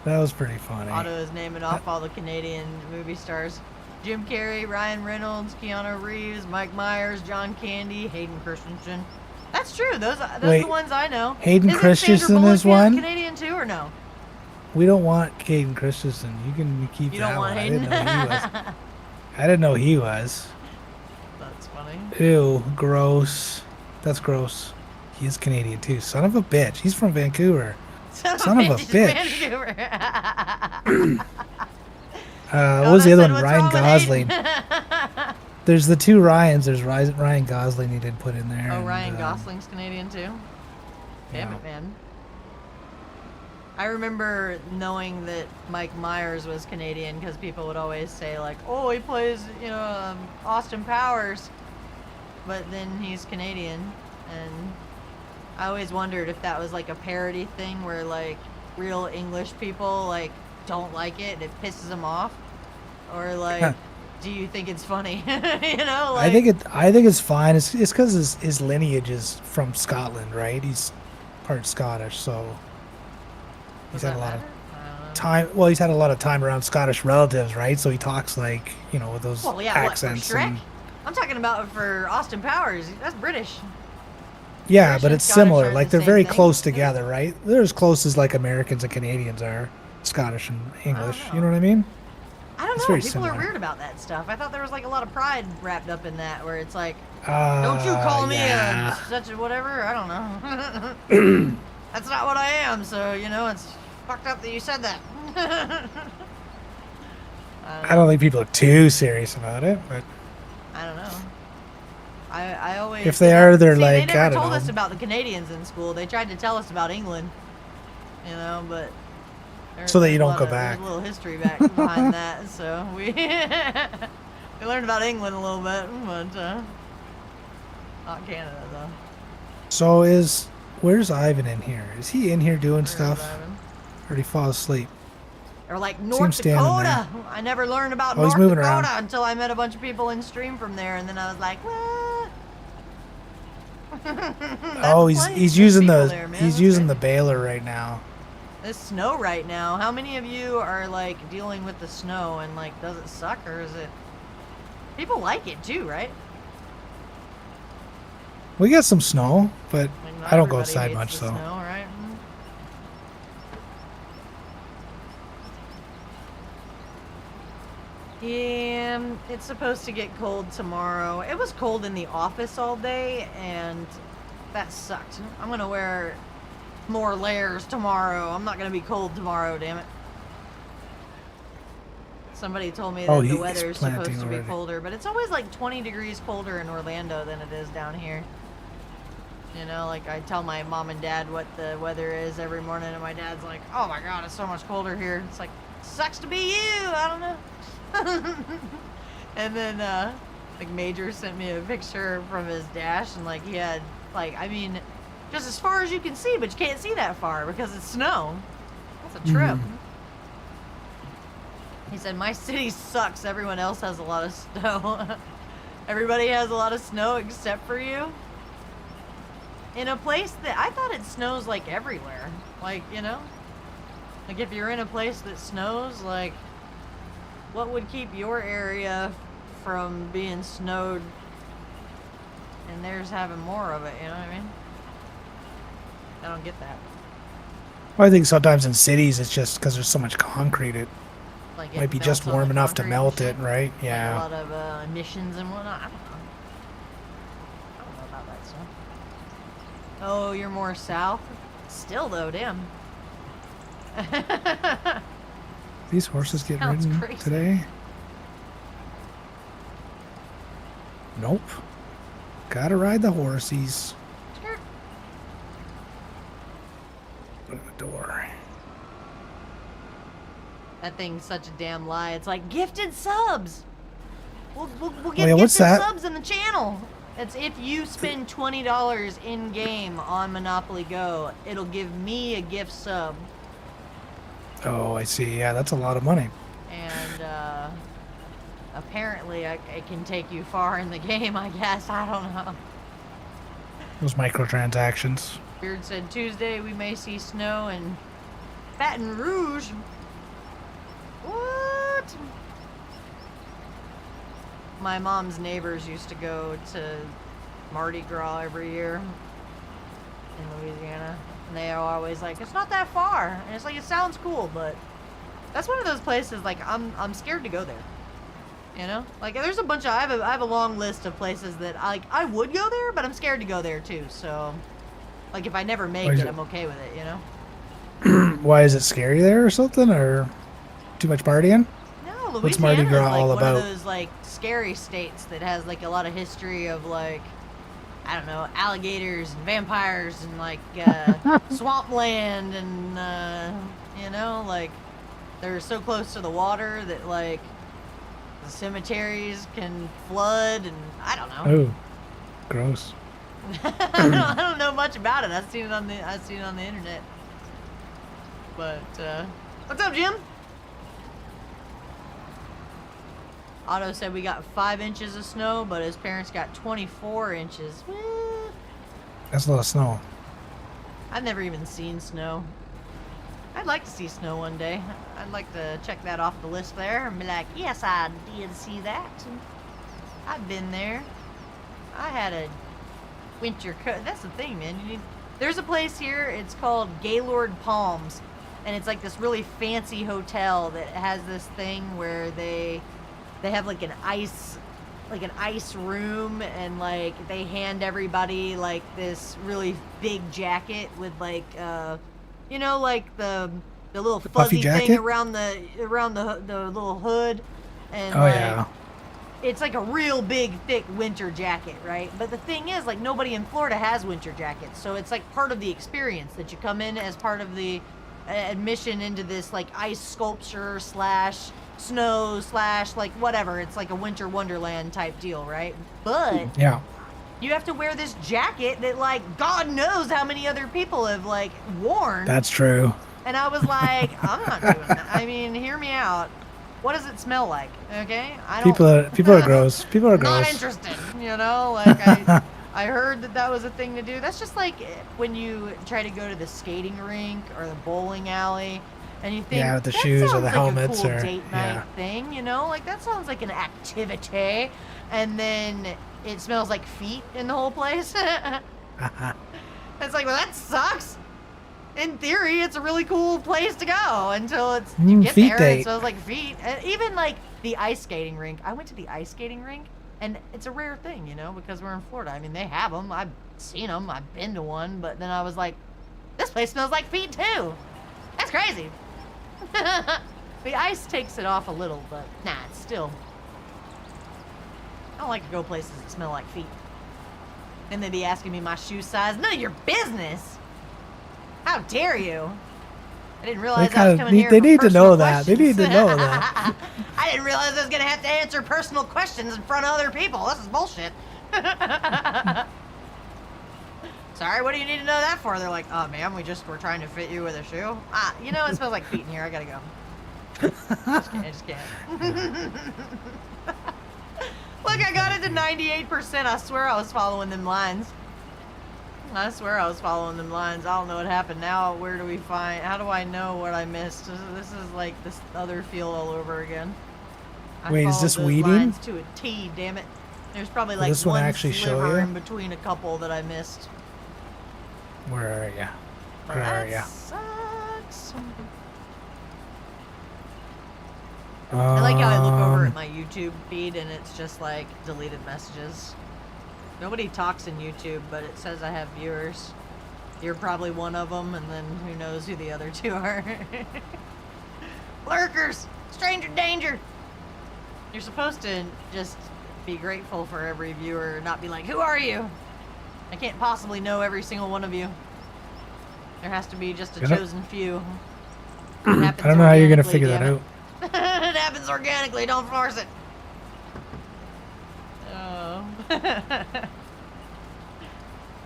That was pretty funny. Otto is naming off all the Canadian movie stars. Jim Carrey, Ryan Reynolds, Keanu Reeves, Mike Myers, John Candy, Hayden Christensen. That's true. Those are the ones I know. Hayden Isn't Christensen Sandra Bullock is one? Canadian too, or no? We don't want Hayden Christensen. You can keep You that don't want one. Hayden? I didn't know he was. That's funny. Ew, gross. That's gross. He is Canadian too. Son of a bitch. He's from Vancouver. Son of a bitch. What was the other one? Ryan Gosling. There's the two Ryans. There's Ryan Gosling he did put in there. Oh, and, Ryan Gosling's Canadian too? Damn yeah. it, man. I remember knowing that Mike Myers was Canadian because people would always say like, oh, he plays, Austin Powers. But then he's Canadian. And I always wondered if that was like a parody thing where like real English people like don't like it and it pisses them off. Or like, do you think it's funny? I think it's fine. It's because his lineage is from Scotland, right? He's part Scottish, so he's had a lot of time. Well, he's had a lot of time around Scottish relatives, right? So he talks like with those accents. What, for Shrek? I'm talking about for Austin Powers. That's British. Yeah, British but and it's Scottish similar. are Like the they're same very thing. close together, right? They're as close as like Americans and Canadians are, Scottish and English. You know what I mean? I don't It's know. very People are similar. weird about that stuff. I thought there was like a lot of pride wrapped up in that, where it's like, don't you call me such a whatever? I don't know. That's not what I am. So it's fucked up that you said that. I don't think people are too serious about it, but I don't know. I always. if they are, they're See, like, they I never don't told know. us about the Canadians in school. They tried to tell us about England, but. So that you there's don't go back. There's a little history back behind that, so we we learned about England a little bit, but not Canada though. So where's Ivan in here? Is he in here doing stuff? Or did he fall asleep? Or like North standing Dakota. I never learned about Oh, he's North moving Dakota around. until I met a bunch of people in stream from there, and then I was like, what? Oh, he's using the That's the baler right now. There's snow right now. How many of you are like dealing with the snow and like does it suck or is it? People like it too, right? We got some snow, but Like, not I don't go everybody outside hates much, the so. Snow, right? Yeah, it's supposed to get cold tomorrow. It was cold in the office all day, and that sucked. I'm gonna wear more layers tomorrow. I'm not gonna be cold tomorrow, damn it. Somebody told me that the he's weather is supposed planting to be already. colder, but it's always like 20 degrees colder in Orlando than it is down here. Like I tell my mom and dad what the weather is every morning, and my dad's like, "Oh my God, it's so much colder here." It's like, sucks to be you. I don't know. And then, like, Major sent me a picture from his dash, and, like, he had, like, I mean, just as far as you can see, but you can't see that far because it's snow. That's a trip. He said, my city sucks. Everyone else has a lot of snow. Everybody has a lot of snow except for you. In a place that, I thought it snows, like, everywhere. Like, you know? Like, if you're in a place that snows, like, what would keep your area from being snowed and theirs having more of it, you know what I mean? I don't get that. Well, I think sometimes in cities it's just because there's so much concrete. It Like might be just warm enough to melt it, right? Yeah. Like a lot of emissions and whatnot. I don't know. I don't know about that stuff. Oh, you're more south? Still though, damn. These horses get Sounds ridden crazy. today? Nope. Gotta ride the horsies. Sure. Open the door. That thing's such a damn lie. It's like gifted subs. We'll get Wait, what's gifted that? subs in the channel. It's if you spend $20 in game on Monopoly Go, it'll give me a gift sub. Oh, I see. Yeah, that's a lot of money. And apparently it can take you far in the game, I guess. I don't know. Those microtransactions. Beard said Tuesday we may see snow in Baton Rouge. What? My mom's neighbors used to go to Mardi Gras every year in Louisiana. And they are always like, it's not that far. And it's like, it sounds cool, but that's one of those places, like, I'm scared to go there. You know? Like, there's a bunch of, I have a long list of places that, I would go there, but I'm scared to go there, too. So, like, if I never make it, I'm okay with it, you know? Why is it scary there or something? Or too much partying? No, Louisiana What's Mardi Gras is, like, all one about? of those, like, scary states that has, like, a lot of history of, like, I don't know, alligators and vampires and, like, swampland and, you know, like, they're so close to the water that, like, the cemeteries can flood and I don't know. Oh, gross. I don't know much about it. I've seen it on the internet. But, what's up, Jim? Otto said we got 5 inches of snow, but his parents got 24 inches. That's a lot of snow. I've never even seen snow. I'd like to see snow one day. I'd like to check that off the list there and be like, yes, I did see that. I've been there. I had a winter coat. That's the thing, man. There's a place here. It's called Gaylord Palms, and it's like this really fancy hotel that has this thing where they have like an ice room, and like they hand everybody like this really big jacket with like you know, like the little fuzzy thing around the little hood, and yeah, it's like a real big thick winter jacket, right? But the thing is, like, nobody in Florida has winter jackets, so it's like part of the experience that you come in as part of the admission into this like ice sculpture slash snow slash like whatever. It's like a winter wonderland type deal, right? But yeah, you have to wear this jacket that like God knows how many other people have like worn. That's true. And I was like, I'm not doing that. I mean, hear me out. What does it smell like? Okay, I don't. People are gross. People are gross. Not interested. You know, like I heard that was a thing to do. That's just like when you try to go to the skating rink or the bowling alley, and you think, yeah, with the that shoes or sounds the like helmets a cool or date night thing. You know, like that sounds like an activity, and then it smells like feet in the whole place. It's like, well, that sucks. In theory, it's a really cool place to go until you get feet there date. and it smells like feet. And even like the ice skating rink. I went to the ice skating rink, and it's a rare thing, you know, because we're in Florida. I mean, they have them. I've seen them. I've been to one. But then I was like, this place smells like feet too. That's crazy. The ice takes it off a little, but nah, it's still. I don't like to go places that smell like feet. Then they'd be asking me my shoe size. None of your business. How dare you? I didn't realize I kind was of coming here they for need to personal know that. They questions. need to know that. I didn't realize I was gonna have to answer personal questions in front of other people. This is bullshit. Sorry, what do you need to know that for? They're like, oh, ma'am, we're trying to fit you with a shoe. Ah, you know, it smells like feet in here. I gotta go. I just can't. Look, I got it to 98%. I swear I was following them lines. I swear I was following them lines. I don't know what happened now. Where do we find... How do I know what I missed? This is like this other field all over again. Wait, is this those weeding? lines to a T, damn it. There's probably like this one one actually show sliver you? in between a couple that I missed. Where are ya? Where are ya? Sucks. I like how I look over at my YouTube feed and it's just like deleted messages. Nobody talks in YouTube, but it says I have viewers. You're probably one of them, and then who knows who the other two are. Lurkers! Stranger danger! You're supposed to just be grateful for every viewer, not be like, who are you? I can't possibly know every single one of you. There has to be just a chosen few. I don't know how you're gonna figure that out. It happens organically, don't force it. Oh.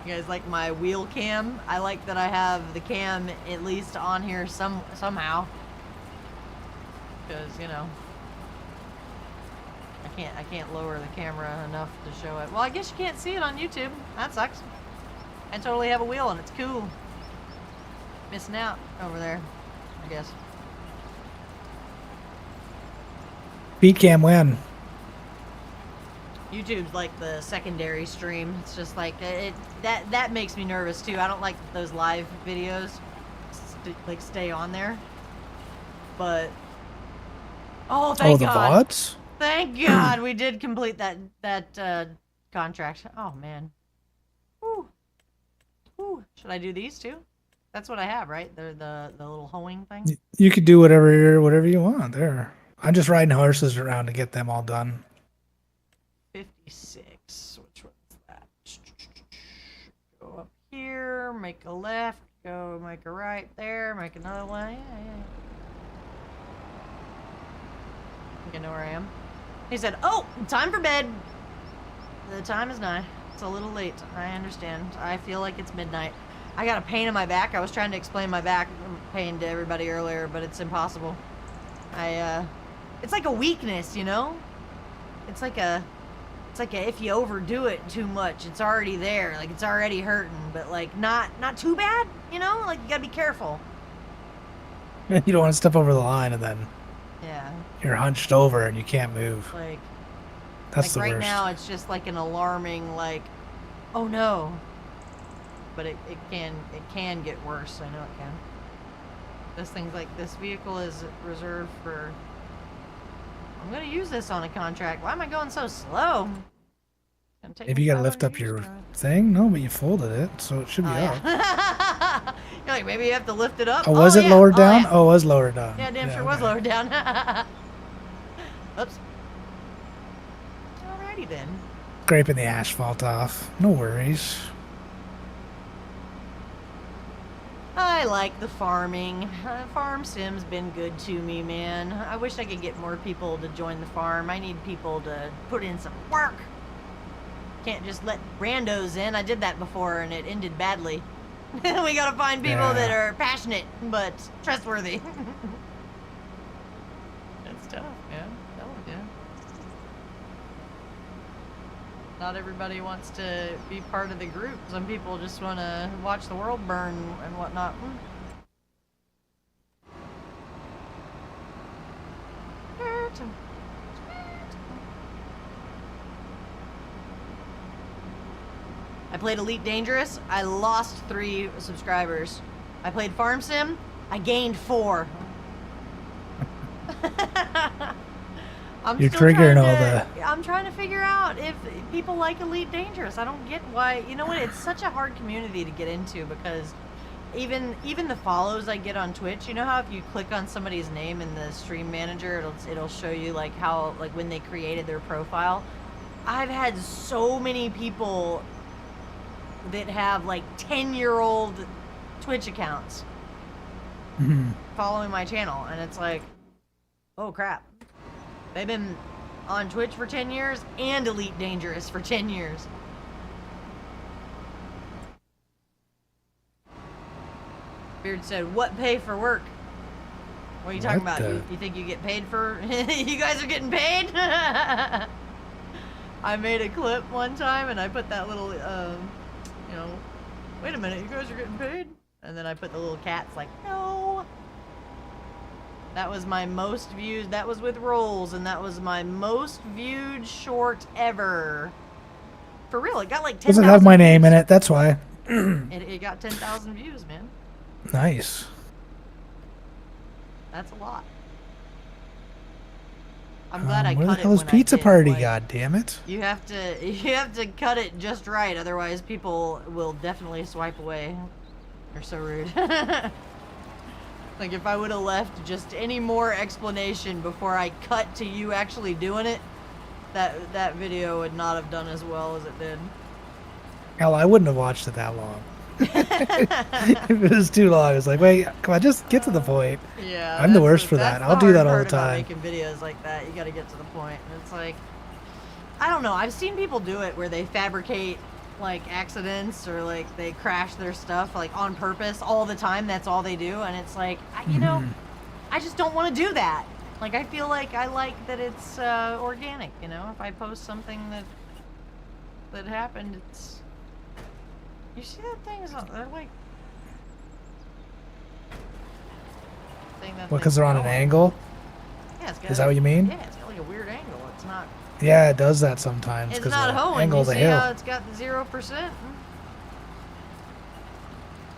You guys like my wheel cam? I like that I have the cam at least on here somehow. Because, you know, I can't lower the camera enough to show it. Well, I guess you can't see it on YouTube. That sucks. I totally have a wheel and it's cool. Missing out over there, I guess. Beat cam when? YouTube's like the secondary stream. It's just like that makes me nervous too. I don't like those live videos like stay on there. But thank God. VODs? Thank God we did complete that contract. Oh man. Woo. Woo. Should I do these too? That's what I have, right? They're the little hoeing thing. You could do whatever you want there. I'm just riding horses around to get them all done. 56. Which one's that? Go up here, make a left, go make a right there, make another one. Yeah. I think I know where I am. He said, oh, time for bed. The time is nigh. It's a little late. I understand. I feel like it's midnight. I got a pain in my back. I was trying to explain my back pain to everybody earlier, but it's impossible. It's like a weakness, you know? It's like a if you overdo it too much, it's already there. Like it's already hurting, but like not too bad, you know? Like you gotta be careful. You don't want to step over the line and then you're hunched over and you can't move. Like that's the right worst. now it's just like an alarming like, oh no. But it can get worse. I know it can. This thing's like, this vehicle is reserved for... I'm going to use this on a contract. Why am I going so slow? Maybe you got to lift up your thing? No, but you folded it, so it should be up. Yeah. You're like, maybe you have to lift it up. Oh, was it lowered down? Yeah. Oh, it was lowered down. Yeah, damn sure was lowered down. Oops. Alrighty then. Scraping the asphalt off. No worries. I like the farming. Farm Sim's been good to me, man. I wish I could get more people to join the farm. I need people to put in some work. Can't just let randos in. I did that before and it ended badly. We gotta find people that are passionate but trustworthy. That's tough, man. Not everybody wants to be part of the group. Some people just want to watch the world burn and whatnot. I played Elite Dangerous. I lost 3 subscribers. I played Farm Sim. I gained 4. You're triggering all the... I'm trying to figure out if people like Elite Dangerous. I don't get why. You know what? It's such a hard community to get into because even the follows I get on Twitch. You know how if you click on somebody's name in the stream manager, it'll show you like how when they created their profile. I've had so many people that have like 10-year-old Twitch accounts. following my channel, and it's like, oh crap. They've been on Twitch for 10 years and Elite Dangerous for 10 years. Beard said, what pay for work? What are you talking about? You think you get paid for... You guys are getting paid? I made a clip one time and I put that little, you know, wait a minute, you guys are getting paid? And then I put the little cats like, no. That was my most viewed, that was with rolls, and that was my most viewed short ever. For real, it got like 10,000 Doesn't have my name in it, that's why. It got 10,000 views, man. Nice. That's a lot. I'm glad I cut it. Where the hell is Pizza Party? God damn it! You have to cut it just right, otherwise people will definitely swipe away. They're so rude. Like if I would have left just any more explanation before I cut to you actually doing it, that video would not have done as well as it did. Hell, I wouldn't have watched it that long. If it was too long, I was like, wait, come on, just get to the point. Yeah, I'm the worst for that. I'll do that all the time. Making videos like that, you got to get to the point. And it's like, I don't know. I've seen people do it where they fabricate like accidents or like they crash their stuff like on purpose all the time. That's all they do, and it's like, you know, I just don't want to do that. Like I feel like I like that it's organic. You know, if I post something that happened, it's. You see that thing? They're like... What, because they're on an angle? Yeah, it's got Is that what you mean? Yeah, it's got like a weird angle. It's not... Yeah, it does that sometimes. It's not hoeing. Angle of the hill. How it's got 0%?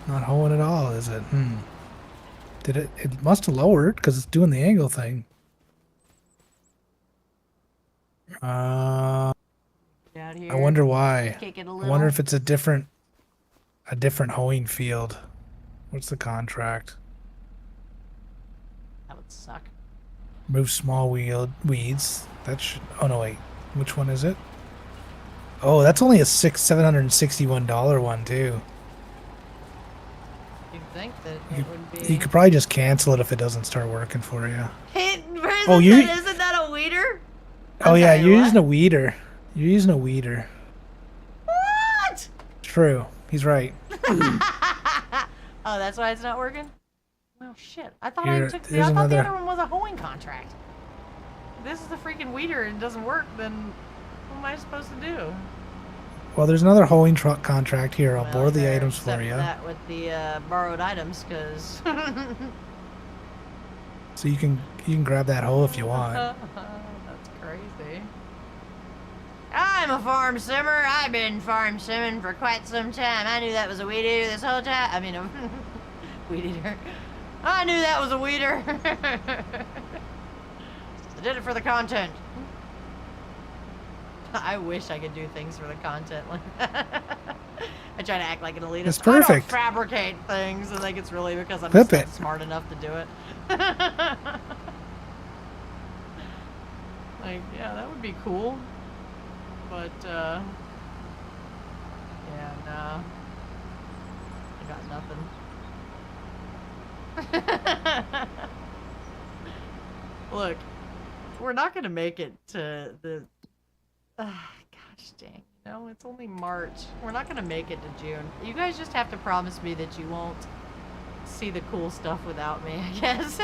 Not hoeing at all, is it? Did it... It must have lowered, because it's doing the angle thing. I wonder why. I wonder if it's a different hoeing field. What's the contract? That would suck. Move small weeds. That should. Oh no, wait. Which one is it? Oh, that's only a $761 one too. You'd think that it would be. You could probably just cancel it if it doesn't start working for you. Isn't that a weeder? Oh yeah, you're using a weeder. You're using a weeder. What? True. He's right. Oh, that's why it's not working? Well, shit. I thought I thought the other one was a hoeing contract. If this is the freaking weeder and it doesn't work, then what am I supposed to do? Well, there's another hoeing truck contract here. I'll borrow the items for you. That with the borrowed items, because. So you can grab that hoe if you want. That's crazy. I'm a farm simmer. I've been farm simming for quite some time. I knew that was a weed eater this whole time. I mean, a weed eater. I knew that was a weeder. I did it for the content. I wish I could do things for the content like that. I try to act like an elitist. It's perfect. I don't fabricate things. I think it's really because I'm just not smart enough to do it. Like, yeah, that would be cool. But, yeah, no. I got nothing. Look, we're not gonna make it to the... gosh dang. No, it's only March. We're not gonna make it to June. You guys just have to promise me that you won't see the cool stuff without me, I guess.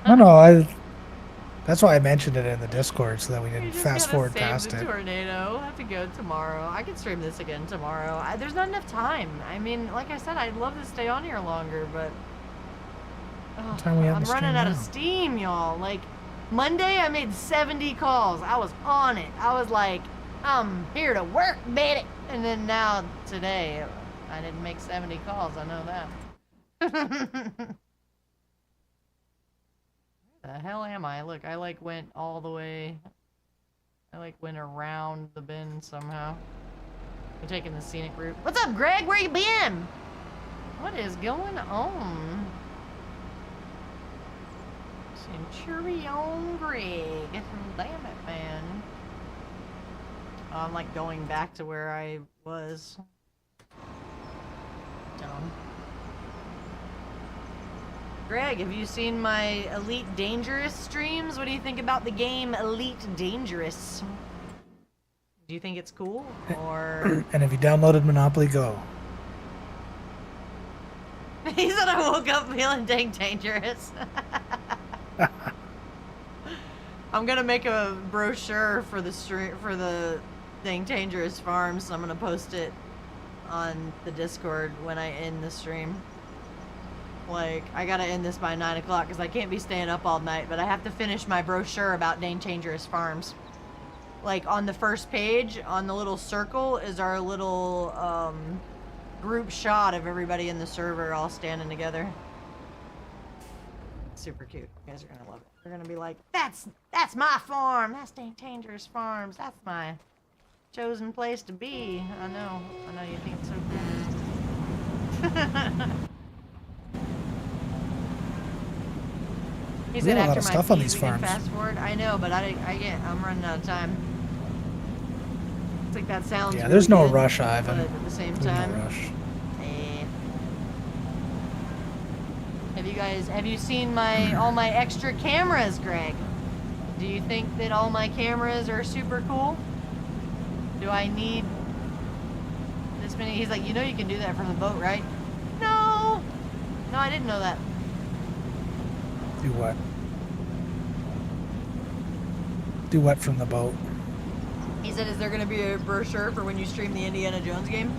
No, that's why I mentioned it in the Discord, so that we didn't fast forward past it. Tornado. I have to go tomorrow. I can stream this again tomorrow. There's not enough time. I mean, like I said, I'd love to stay on here longer, but I'm running out of steam, y'all. Like, Monday I made 70 calls. I was on it. I was like, I'm here to work, baby. And then now, today, I didn't make 70 calls. I know that. The hell am I? Look, I like went all the way. I like went around the bend somehow. I'm taking the scenic route. What's up, Greg? Where you been? What is going on? Centurion Greg. Damn it, man. Oh, I'm like going back to where I was. Dumb. Greg, have you seen my Elite Dangerous streams? What do you think about the game Elite Dangerous? Do you think it's cool, or... And have you downloaded Monopoly Go? He said I woke up feeling dang dangerous. I'm gonna make a brochure for the stream, for the dang dangerous farms. So I'm gonna post it on the Discord when I end the stream. Like, I gotta end this by 9 o'clock because I can't be staying up all night, but I have to finish my brochure about dang dangerous farms. Like, on the first page, on the little circle, is our little group shot of everybody in the server all standing together. Super cute. You guys are gonna love it. They're gonna be like, that's my farm. That's dang dangerous farms. That's my chosen place to be. I know you think it's so cool. He said We have a lot after of my stuff on feed, these we can farms. fast forward. I know, but I'm running out of time. It's like that sounds. Yeah, really there's no good, rush, Ivan. But at the same There's time, no rush. Have you seen all my extra cameras, Greg? Do you think that all my cameras are super cool? Do I need this many? He's like, you know you can do that from the boat, right? No, I didn't know that. Do what? Do what from the boat? He said, is there going to be a brochure for when you stream the Indiana Jones game?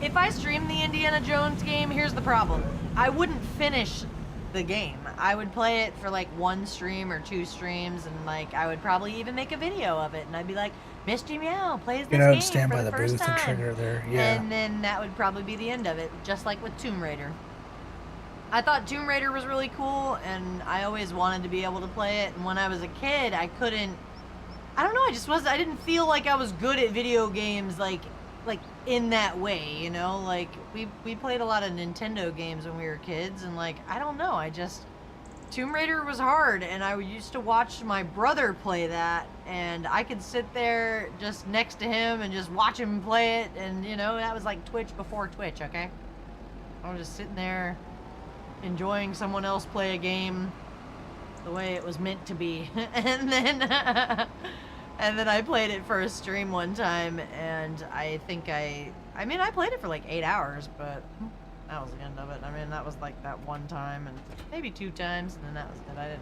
If I stream the Indiana Jones game, here's the problem. I wouldn't finish the game. I would play it for like 1 stream or 2 streams, and like I would probably even make a video of it, and I'd be like, Misty Meow plays this You know, game stand for by the the first booth time. and trigger there. Yeah. And then that would probably be the end of it, just like with Tomb Raider. I thought Tomb Raider was really cool, and I always wanted to be able to play it, and when I was a kid, I couldn't, I don't know, I didn't feel like I was good at video games, like in that way, you know, like we played a lot of Nintendo games when we were kids, and like, I don't know, Tomb Raider was hard, and I used to watch my brother play that, and I could sit there just next to him and just watch him play it, and you know, that was like Twitch before Twitch, okay? I was just sitting there enjoying someone else play a game the way it was meant to be. and then I played it for a stream one time, and I think I played it for like 8 hours, but that was the end of it. I mean, that was like that one time, and maybe 2 times, and then that was it. I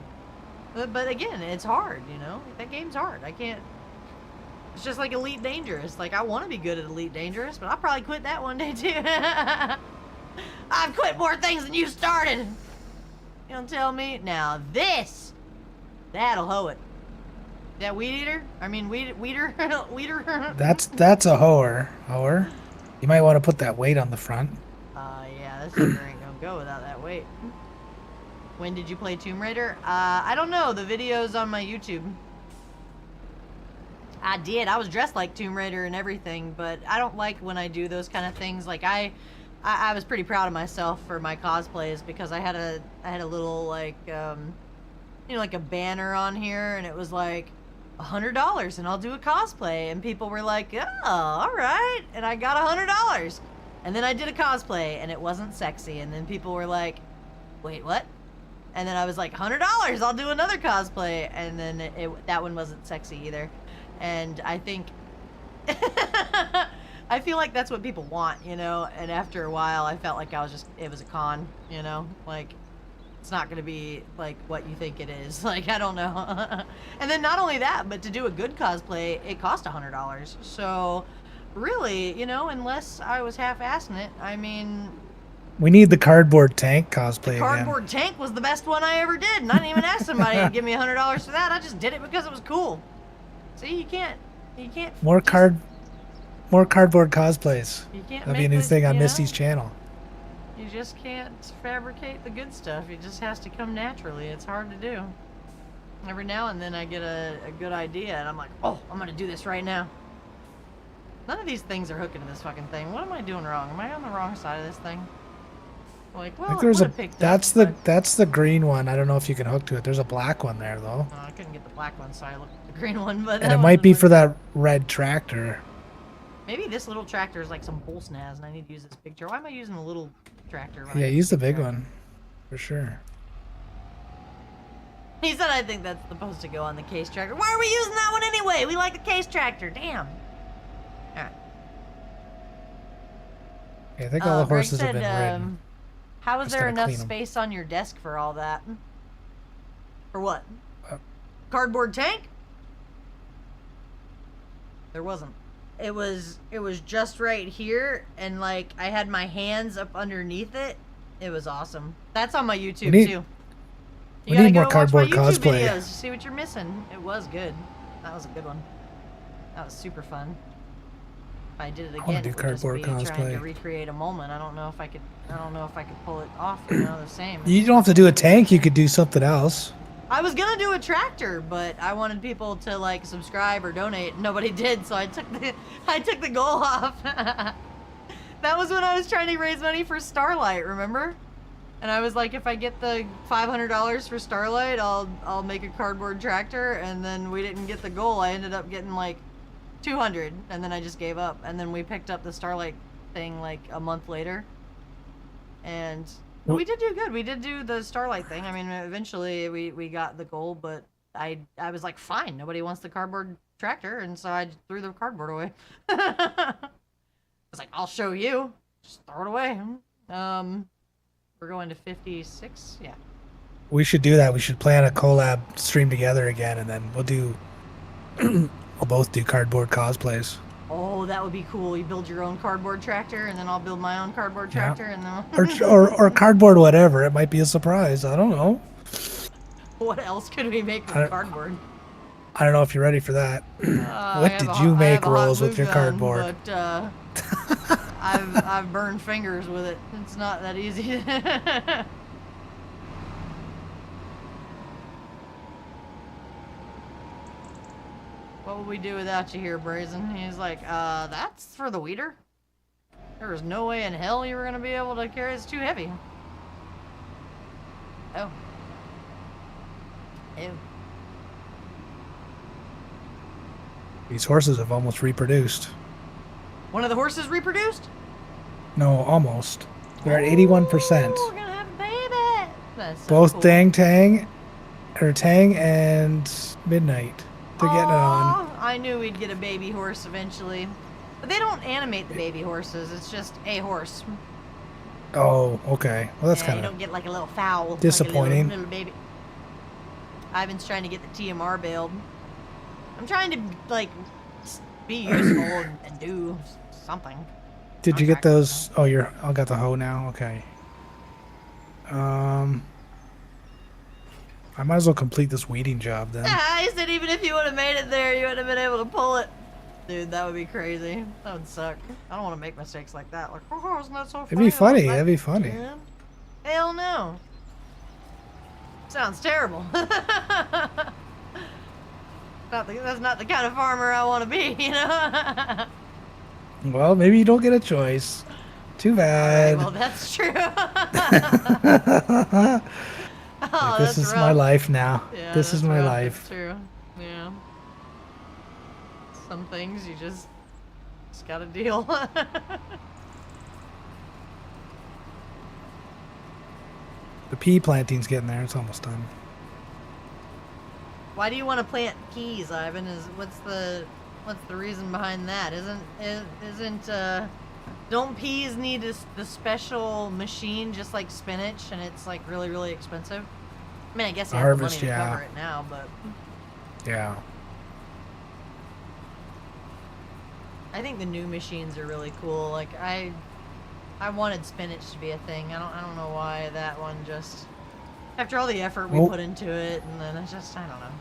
didn't. But again, it's hard, you know? That game's hard. I can't. It's just like Elite Dangerous. Like, I want to be good at Elite Dangerous, but I'll probably quit that one day too. I've quit more things than you started. You don't tell me. Now that'll hoe it. That weed eater? I mean, weeder? That's a hoer. Hoer. You might want to put that weight on the front. Yeah, this sucker ain't gonna go without that weight. When did you play Tomb Raider? I don't know. The video's on my YouTube. I did. I was dressed like Tomb Raider and everything, but I don't like when I do those kind of things. Like, I was pretty proud of myself for my cosplays, because I had a little, like, you know, like a banner on here, and it was like $100 and I'll do a cosplay, and people were like, oh, all right, and I got $100, and then I did a cosplay and it wasn't sexy, and then people were like, wait, what? And then I was like, $100, I'll do another cosplay, and then that one wasn't sexy either. And I think I feel like that's what people want, you know, and after a while I felt like it was a con, you know, like, it's not going to be like what you think it is. Like, I don't know. And then not only that, but to do a good cosplay, it cost $100. So really, you know, unless I was half-assing it, I mean, We need the cardboard tank cosplay cardboard tank was the best one I ever did, and I didn't even ask somebody to give me $100 for that. I just did it because it was cool. See, you can't again. More cardboard cosplays. You can't That'll be a make new this, thing on you know? Misty's channel. You just can't fabricate the good stuff. It just has to come naturally. It's hard to do. Every now and then I get a good idea, and I'm like, oh, I'm gonna do this right now. None of these things are hooking to this fucking thing. What am I doing wrong? Am I on the wrong side of this thing? Like, well, I think there's I picked that's up, that's the green one. I don't know if you can hook to it. There's a black one there though. I couldn't get the black one, so I looked at the green one. But And that it one might be didn't for work. that red tractor. Maybe this little tractor is like some bull snaz, and I need to use this big tractor. Why am I using a little tractor? when I Yeah, can use the use big tractor? one. For sure. He said, I think that's supposed to go on the case tractor. Why are we using that one anyway? We like the case tractor. Damn. All right. Okay, I think all the Greg horses have been ridden. How is Just there gotta enough clean 'em. space on your desk for all that? For what? Uh, Cardboard tank? There wasn't. It was just right here, and like I had my hands up underneath it. It was awesome. That's on my YouTube too. We need more watch cardboard my YouTube cosplay. videos to see what you're missing. It was good. That was a good one. That was super fun. If I did it again, do it would cardboard just be trying to cosplay. recreate a moment. I don't know if I could pull it off, the same. You don't have to do a tank. You could do something else. I was gonna do a tractor, but I wanted people to like subscribe or donate. Nobody did, so I took the goal off. That was when I was trying to raise money for Starlight, remember? And I was like, if I get the $500 for Starlight, I'll make a cardboard tractor. And then we didn't get the goal. I ended up getting like 200, and then I just gave up. And then we picked up the Starlight thing like a month later, and we did do good. We did do the Starlight thing. I mean, eventually we got the goal, but I was like, fine, nobody wants the cardboard tractor, and so I threw the cardboard away. I was like, I'll show you. Just throw it away. We're going to 56. Yeah. We should do that. We should plan a collab stream together again, and then we'll both do cardboard cosplays. Oh, that would be cool. You build your own cardboard tractor, and then I'll build my own cardboard tractor, and then or cardboard whatever. It might be a surprise. I don't know. What else could we make with cardboard? I don't know if you're ready for that. What did you make, Rolls, with your cardboard? But I've burned fingers with it. It's not that easy. What would we do without you here, Brazen? He's like, that's for the weeder? There was no way in hell you were gonna be able to carry it. It's too heavy. Oh. Ew. These horses have almost reproduced. One of the horses reproduced? No, almost. They're at 81%. We're gonna have a baby. That's so Both cool. Tang and Midnight. They're getting it on. I knew we'd get a baby horse eventually. But they don't animate the baby horses. It's just a horse. Oh, okay. Well, that's You kind of don't get like a little fowl. disappointing. Like a little baby. Ivan's trying to get the TMR bailed. I'm trying to like be useful and do something. Did you get those? Oh, I got the hoe now. Okay. I might as well complete this weeding job then. I said even if you would have made it there, you would have been able to pull it. Dude, that would be crazy. That would suck. I don't want to make mistakes like that. Like, oh, isn't that so funny? It'd be funny. That'd be funny. Man. Hell no. Sounds terrible. That's not the kind of farmer I want to be, you know? Well, maybe you don't get a choice. Too bad. Well, that's true. Like, this is my life now. Yeah, this is my rough. life. It's true. Yeah. Some things you just gotta deal. The pea planting's getting there. It's almost done. Why do you want to plant peas, Ivan? What's the reason behind that? Don't peas need the special machine just like spinach, and it's like really, really expensive? I mean, I guess you have the money to cover it now, but Yeah. I think the new machines are really cool. Like I wanted spinach to be a thing. I don't know why that one just, after all the effort we put into it, and then it's just, I don't know.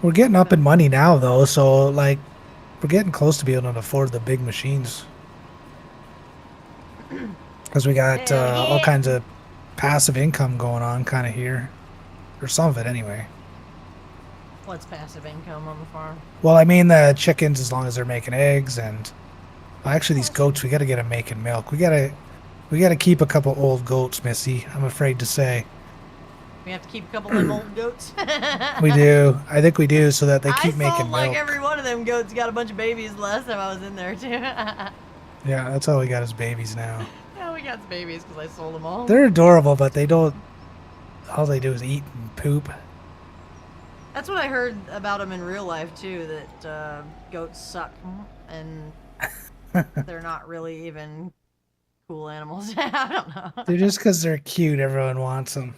We're getting up in money now, though, so like we're getting close to being able to afford the big machines. Because we got all kinds of passive income going on kind of here. Or some of it, anyway. What's passive income on the farm? Well, I mean the chickens, as long as they're making eggs, and well, actually these goats, we got to get them making milk. We gotta keep a couple old goats, Missy. I'm afraid to say. We have to keep a couple of them old goats. We do. I think we do, so that they keep making milk. Like every one of them goats got a bunch of babies the last time I was in there too. Yeah, that's all we got is babies now. Yeah, we cat's babies because I sold them all. They're adorable, but they don't. All they do is eat and poop. That's what I heard about them in real life too. That goats suck and they're not really even cool animals. I don't know. They're just because they're cute. Everyone wants them.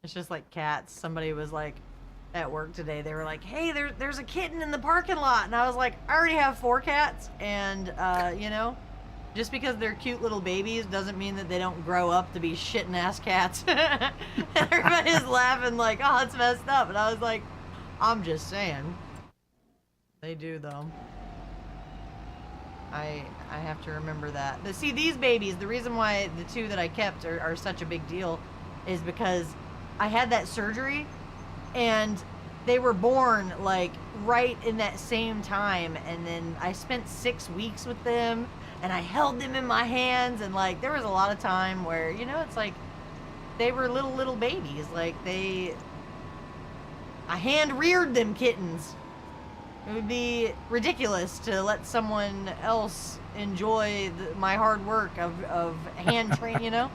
It's just like cats. Somebody was like at work today. They were like, "Hey, there's a kitten in the parking lot," and I was like, "I already have 4 cats, and you know, just because they're cute little babies doesn't mean that they don't grow up to be shitting ass cats." Everybody's laughing like, "Oh, it's messed up," and I was like, "I'm just saying, they do though." I have to remember that. See, these babies, the reason why the 2 that I kept are such a big deal is because I had that surgery and they were born like right in that same time, and then I spent 6 weeks with them and I held them in my hands, and like there was a lot of time where, you know, it's like they were little babies. Like I hand reared them kittens. It would be ridiculous to let someone else enjoy my hard work of hand train, you know?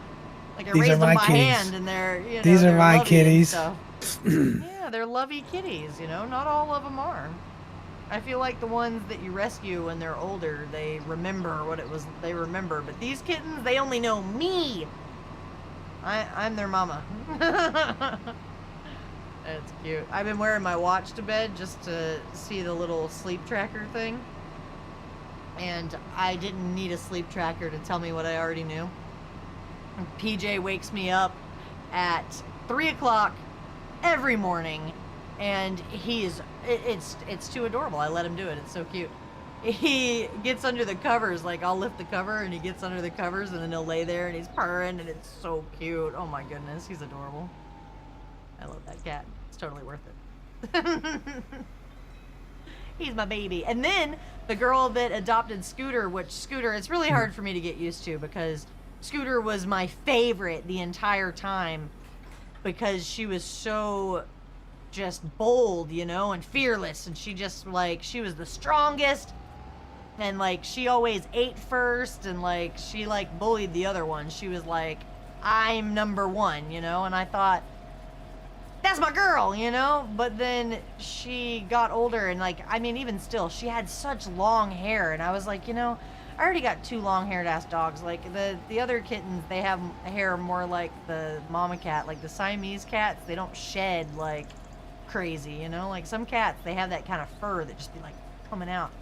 Like I These are raised them my by kitties. hand, and they're, you know, These are they're my lovey and kitties. stuff. Yeah, they're lovey kitties, you know? Not all of them are. I feel like the ones that you rescue when they're older, they remember what it was, they remember. But these kittens, they only know me. I'm their mama. It's cute. I've been wearing my watch to bed just to see the little sleep tracker thing. And I didn't need a sleep tracker to tell me what I already knew. PJ wakes me up at 3 o'clock every morning, and it's too adorable. I let him do it. It's so cute. He gets under the covers, like I'll lift the cover and he gets under the covers, and then he'll lay there and he's purring, and it's so cute. Oh my goodness, he's adorable. I love that cat. It's totally worth it. He's my baby. And then the girl that adopted Scooter, which Scooter, it's really hard for me to get used to because Scooter was my favorite the entire time because she was so just bold, you know, and fearless. And she just, like, she was the strongest. And, like, she always ate first. And, like, she, like, bullied the other one. She was like, I'm number 1, you know. And I thought, that's my girl, you know? But then she got older and, like, I mean, even still, she had such long hair. And I was like, you know, I already got 2 long-haired ass dogs. Like, the other kittens, they have hair more like the mama cat. Like, the Siamese cats, they don't shed, like, crazy, you know? Like, some cats, they have that kind of fur that just be, like, coming out.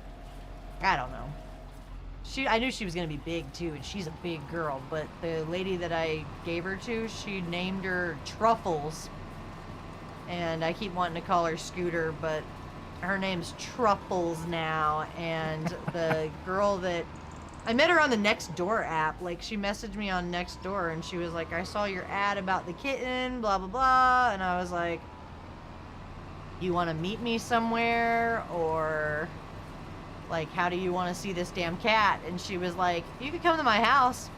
I don't know. I knew she was going to be big, too, and she's a big girl. But the lady that I gave her to, she named her Truffles. And I keep wanting to call her Scooter, but her name's Truffles now. And the girl that I met her on the Nextdoor app. Like, she messaged me on Nextdoor, and she was like, I saw your ad about the kitten, blah, blah, blah. And I was like, you want to meet me somewhere? Or, like, how do you want to see this damn cat? And she was like, you could come to my house.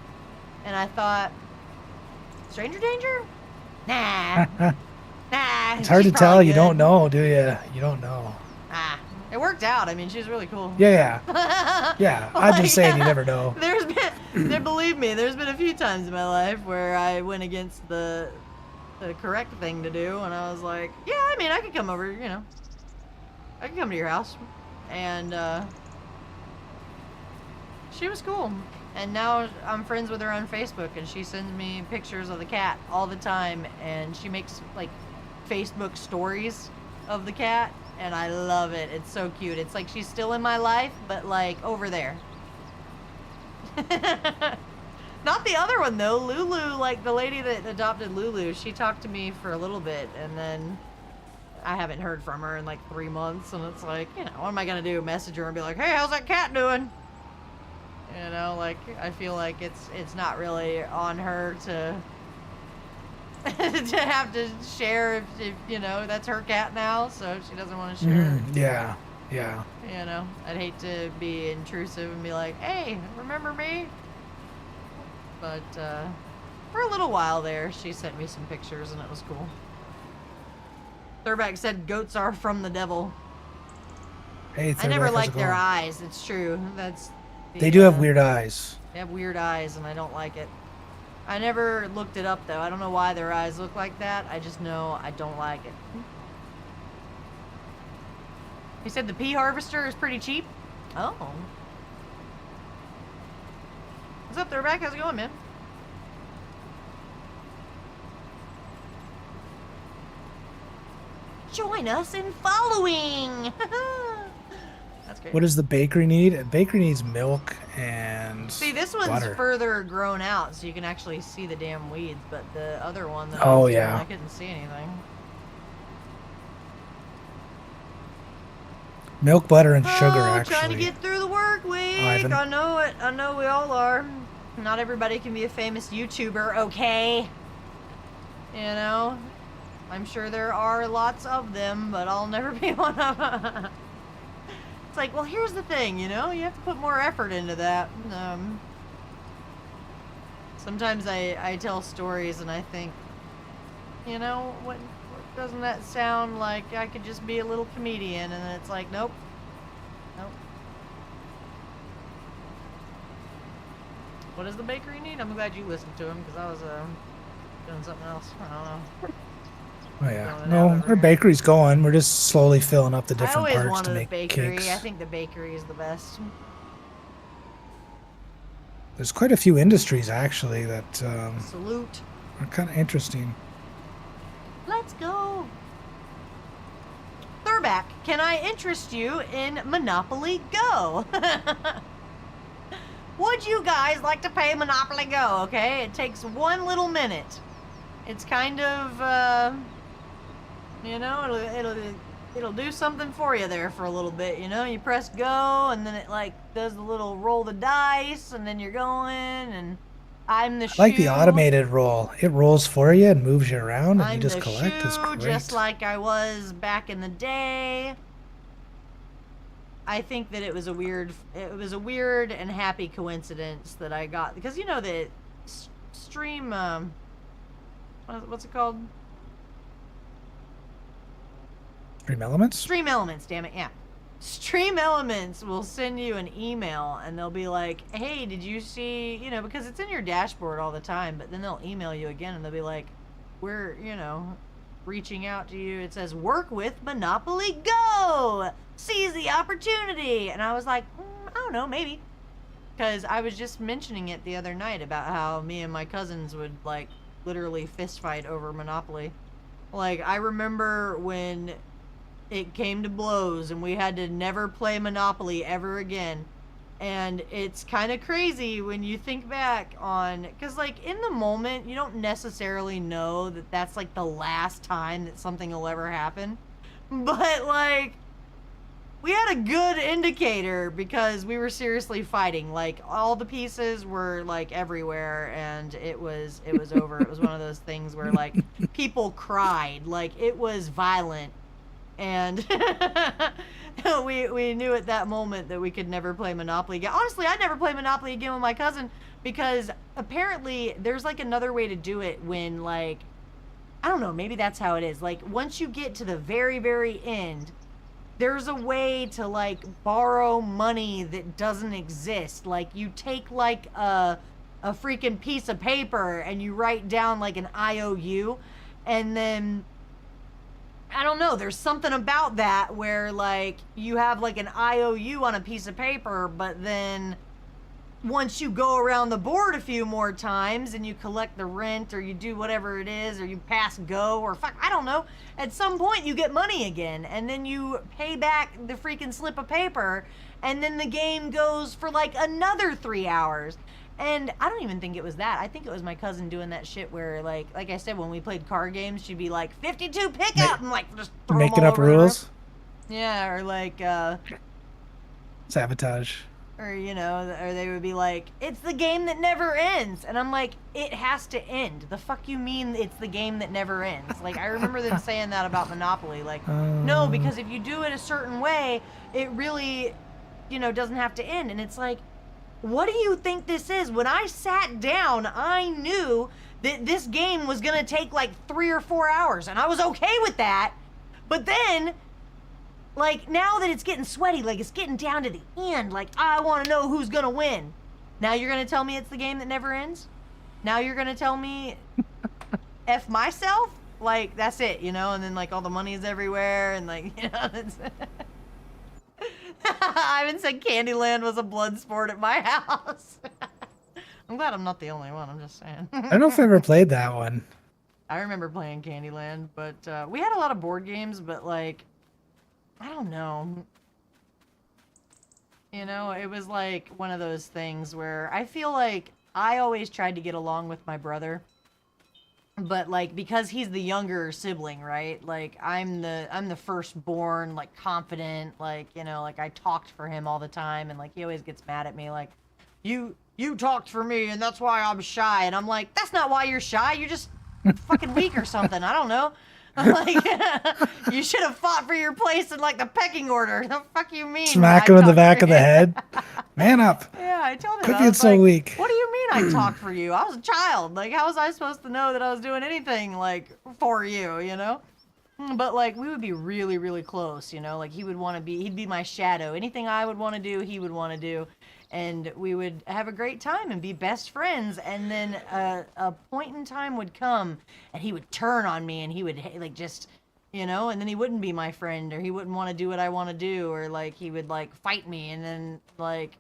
And I thought, stranger danger? Nah. Nah. It's hard to she's tell. probably You good. don't know, do you? You don't know. Ah, it worked out. I mean, she was really cool. Yeah. Yeah. I'm just saying, you never know. Believe me, there's been a few times in my life where I went against the correct thing to do, and I was like, yeah, I mean, I could come over, you know. I could come to your house. And, she was cool. And now I'm friends with her on Facebook, and she sends me pictures of the cat all the time, and she makes, like, Facebook stories of the cat, and I love it. It's so cute. It's like she's still in my life, but, like, over there. Not the other one, though. Lulu, like, the lady that adopted Lulu, she talked to me for a little bit, and then I haven't heard from her in, like, 3 months, and it's like, you know, what am I gonna do? Message her and be like, hey, how's that cat doing? You know, like, I feel like it's not really on her to to have to share if, you know, that's her cat now, so she doesn't want to share. Yeah. You know, I'd hate to be intrusive and be like, hey, remember me? But for a little while there, she sent me some pictures, and it was cool. Thurback said goats are from the devil. Hey, I never Throwback, how's it liked their going? eyes. It's true. That's They the, do have weird eyes. they have weird eyes, and I don't like it. I never looked it up, though. I don't know why their eyes look like that. I just know I don't like it. He said the pea harvester is pretty cheap. Oh. What's up, Throwback? How's it going, man? Join us in following. That's great. What does the bakery need? A bakery needs milk and See, this one's butter. further grown out, so you can actually see the damn weeds. But the other one that I Oh, was doing, yeah. I couldn't see anything. Milk, butter, and sugar, Oh, actually. trying to get through the work week. Ivan. I know it. I know we all are. Not everybody can be a famous YouTuber, okay? You know? I'm sure there are lots of them, but I'll never be one of them. It's like, well, here's the thing, you know? You have to put more effort into that. Sometimes I tell stories and I think, you know, what doesn't that sound like I could just be a little comedian? And then it's like, nope. Nope. What does the bakery need? I'm glad you listened to him, because I was doing something else. I don't know. Oh yeah. Going No, out over our here. bakery's going. We're just slowly filling up the I different always parts to wanted a make bakery. cakes. I think the bakery is the best. There's quite a few industries actually that Salute. are kind of interesting. Let's go. Thurback, can I interest you in Monopoly Go? Would you guys like to play Monopoly Go? Okay, it takes 1 little minute. It's kind of, you know, it'll do something for you there for a little bit. You know, you press go, and then it like does the little roll the dice, and then you're going, and I'm the shoe. I like the automated roll. It rolls for you and moves you around, and I'm you just the collect. It's shoe, great. just like I was back in the day. I think that it was a weird and happy coincidence that I got, because you know that stream, what's it called? Stream Elements? Stream Elements, damn it, yeah. Stream Elements will send you an email and they'll be like, hey, did you see, you know, because it's in your dashboard all the time, but then they'll email you again and they'll be like, we're, you know, reaching out to you. It says, work with Monopoly Go! Seize the opportunity! And I was like, I don't know, maybe. Because I was just mentioning it the other night about how me and my cousins would, like, literally fist fight over Monopoly. Like, I remember when it came to blows and we had to never play Monopoly ever again. And it's kind of crazy when you think back on, because like in the moment you don't necessarily know that that's like the last time that something will ever happen, but like we had a good indicator because we were seriously fighting. Like all the pieces were like everywhere, and it was over. It was one of those things where like people cried, like it was violent. And we knew at that moment that we could never play Monopoly again. Honestly, I'd never play Monopoly again with my cousin, because apparently there's like another way to do it when, like, I don't know, maybe that's how it is. Like once you get to the very, very end, there's a way to like borrow money that doesn't exist. Like you take like a freaking piece of paper and you write down like an IOU, and then I don't know, there's something about that where like you have like an IOU on a piece of paper, but then once you go around the board a few more times and you collect the rent, or you do whatever it is, or you pass go, or fuck, I don't know, at some point you get money again, and then you pay back the freaking slip of paper, and then the game goes for like another 3 hours. And I don't even think it was that. I think it was my cousin doing that shit where, like I said, when we played card games, she'd be like, 52 pickup! And, like, just throw 'em Making all up over the room. rules? Yeah, or, like, Sabotage. or, you know, or they would be like, it's the game that never ends. And I'm like, it has to end. The fuck you mean it's the game that never ends? Like, I remember them saying that about Monopoly. Like, no, because if you do it a certain way, it really, you know, doesn't have to end. And it's like, what do you think this is? When I sat down, I knew that this game was going to take like 3 or 4 hours, and I was okay with that. But then Like, now that it's getting sweaty, like, it's getting down to the end, like, I want to know who's going to win. Now you're going to tell me it's the game that never ends? Now you're going to tell me F myself? Like, that's it, you know? And then, like, all the money is everywhere, and, like, you know, it's... Ivan said Candyland was a blood sport at my house. I'm glad I'm not the only one, I'm just saying. I don't know if I ever played that one. I remember playing Candyland, but we had a lot of board games, but, like, I don't know. You know, it was like one of those things where I feel like I always tried to get along with my brother. But like because he's the younger sibling, right? Like I'm the firstborn, like confident, like, you know, like I talked for him all the time and like he always gets mad at me like you talked for me and that's why I'm shy. And I'm like, that's not why you're shy. You're just fucking weak or something. I don't know. Like, you should have fought for your place in, like, the pecking order. The fuck you mean? Smack him in the back of the head. Man up. Yeah, I told him. Quit I being was so like, weak. what do you mean I talked for you? I was a child. Like, how was I supposed to know that I was doing anything, like, for you, you know? But, like, we would be really, really close, you know? Like, he'd be my shadow. Anything I would want to do, he would want to do. And we would have a great time and be best friends. And then a point in time would come and he would turn on me and he would, like, just, you know, and then he wouldn't be my friend or he wouldn't want to do what I want to do or, like, he would, like, fight me. And then, like,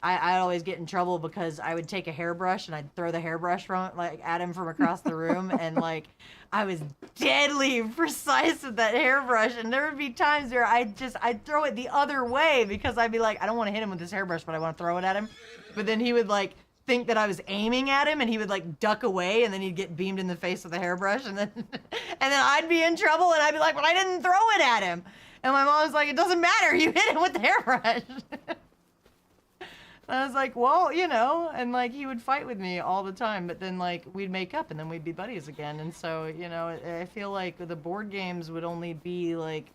I'd always get in trouble because I would take a hairbrush and I'd throw the hairbrush from like at him from across the room and like I was deadly precise with that hairbrush and there would be times where I'd throw it the other way because I'd be like I don't want to hit him with this hairbrush but I want to throw it at him, but then he would like think that I was aiming at him and he would like duck away and then he'd get beamed in the face with the hairbrush and then I'd be in trouble and I'd be like, but I didn't throw it at him, and my mom was like, it doesn't matter, you hit him with the hairbrush. I was like, well, you know, and like he would fight with me all the time, but then like we'd make up and then we'd be buddies again. And so, you know, I feel like the board games would only be like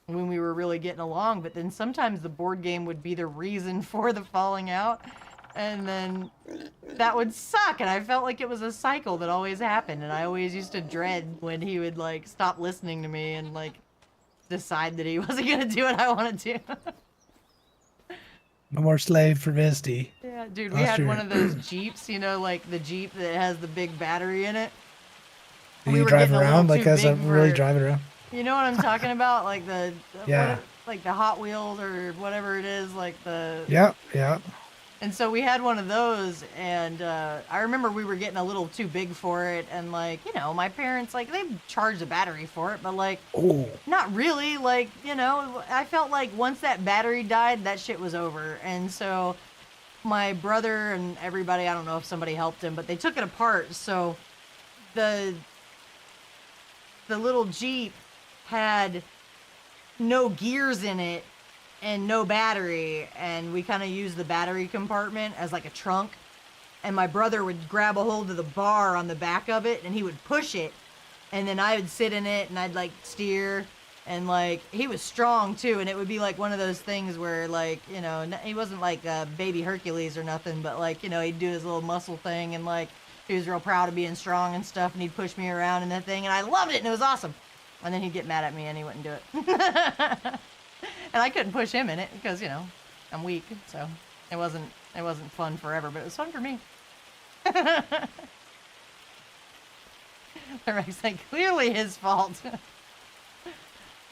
when we were really getting along, but then sometimes the board game would be the reason for the falling out. And then that would suck. And I felt like it was a cycle that always happened. And I always used to dread when he would like stop listening to me and like decide that he wasn't going to do what I wanted to. No more slave for Misty. Yeah, dude, we had one of those Jeeps, you know, like the Jeep that has the big battery in it. Do you drive around like as I'm really driving around? You know what I'm talking about? Like yeah, like the Hot Wheels or whatever it is, like the yeah. And so we had one of those, and I remember we were getting a little too big for it, and like, you know, my parents, like, they charged a battery for it, but like, not really, like, you know, I felt like once that battery died, that shit was over, and so my brother and everybody, I don't know if somebody helped him, but they took it apart, so the little Jeep had no gears in it, and no battery, and we kind of used the battery compartment as like a trunk, and my brother would grab a hold of the bar on the back of it and he would push it, and then I would sit in it and I'd like steer, and like he was strong too, and it would be like one of those things where like, you know, he wasn't like baby Hercules or nothing, but like, you know, he'd do his little muscle thing and like he was real proud of being strong and stuff, and he'd push me around in that thing and I loved it and it was awesome, and then he'd get mad at me and he wouldn't do it. And I couldn't push him in it because, you know, I'm weak, so it wasn't fun forever, but it was fun for me. Rex's like, clearly his fault.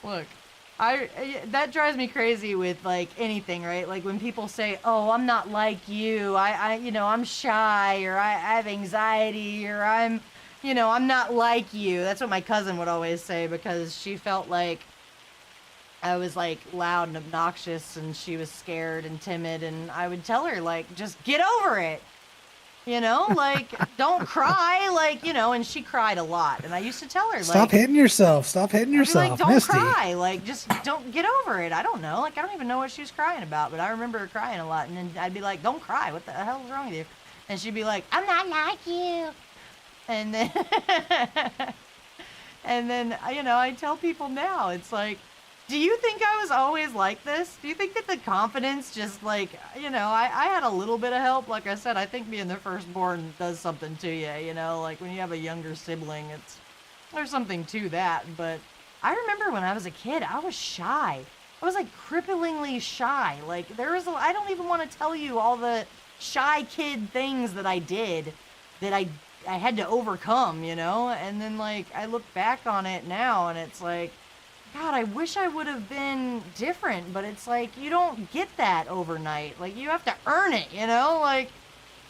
Look, that drives me crazy with like anything, right? Like when people say, "Oh, I'm not like you. You know, I'm shy, or I have anxiety, or I'm not like you." That's what my cousin would always say because she felt like I was like loud and obnoxious and she was scared and timid, and I would tell her like, just get over it, you know, like don't cry, like, you know, and she cried a lot, and I used to tell her like, stop hitting yourself, like, don't Misty. cry, like just don't, get over it. I don't know, like I don't even know what she was crying about, but I remember her crying a lot, and then I'd be like, don't cry, what the hell is wrong with you? And she'd be like, I'm not like you. And then and then, you know, I tell people now, it's like, do you think I was always like this? Do you think that the confidence just like, you know, I had a little bit of help. Like I said, I think being the firstborn does something to you, you know, like when you have a younger sibling, there's something to that. But I remember when I was a kid, I was shy. I was like cripplingly shy. Like I don't even want to tell you all the shy kid things that I did that I had to overcome, you know? And then like I look back on it now and it's like, God, I wish I would have been different, but it's like you don't get that overnight. Like you have to earn it, you know? Like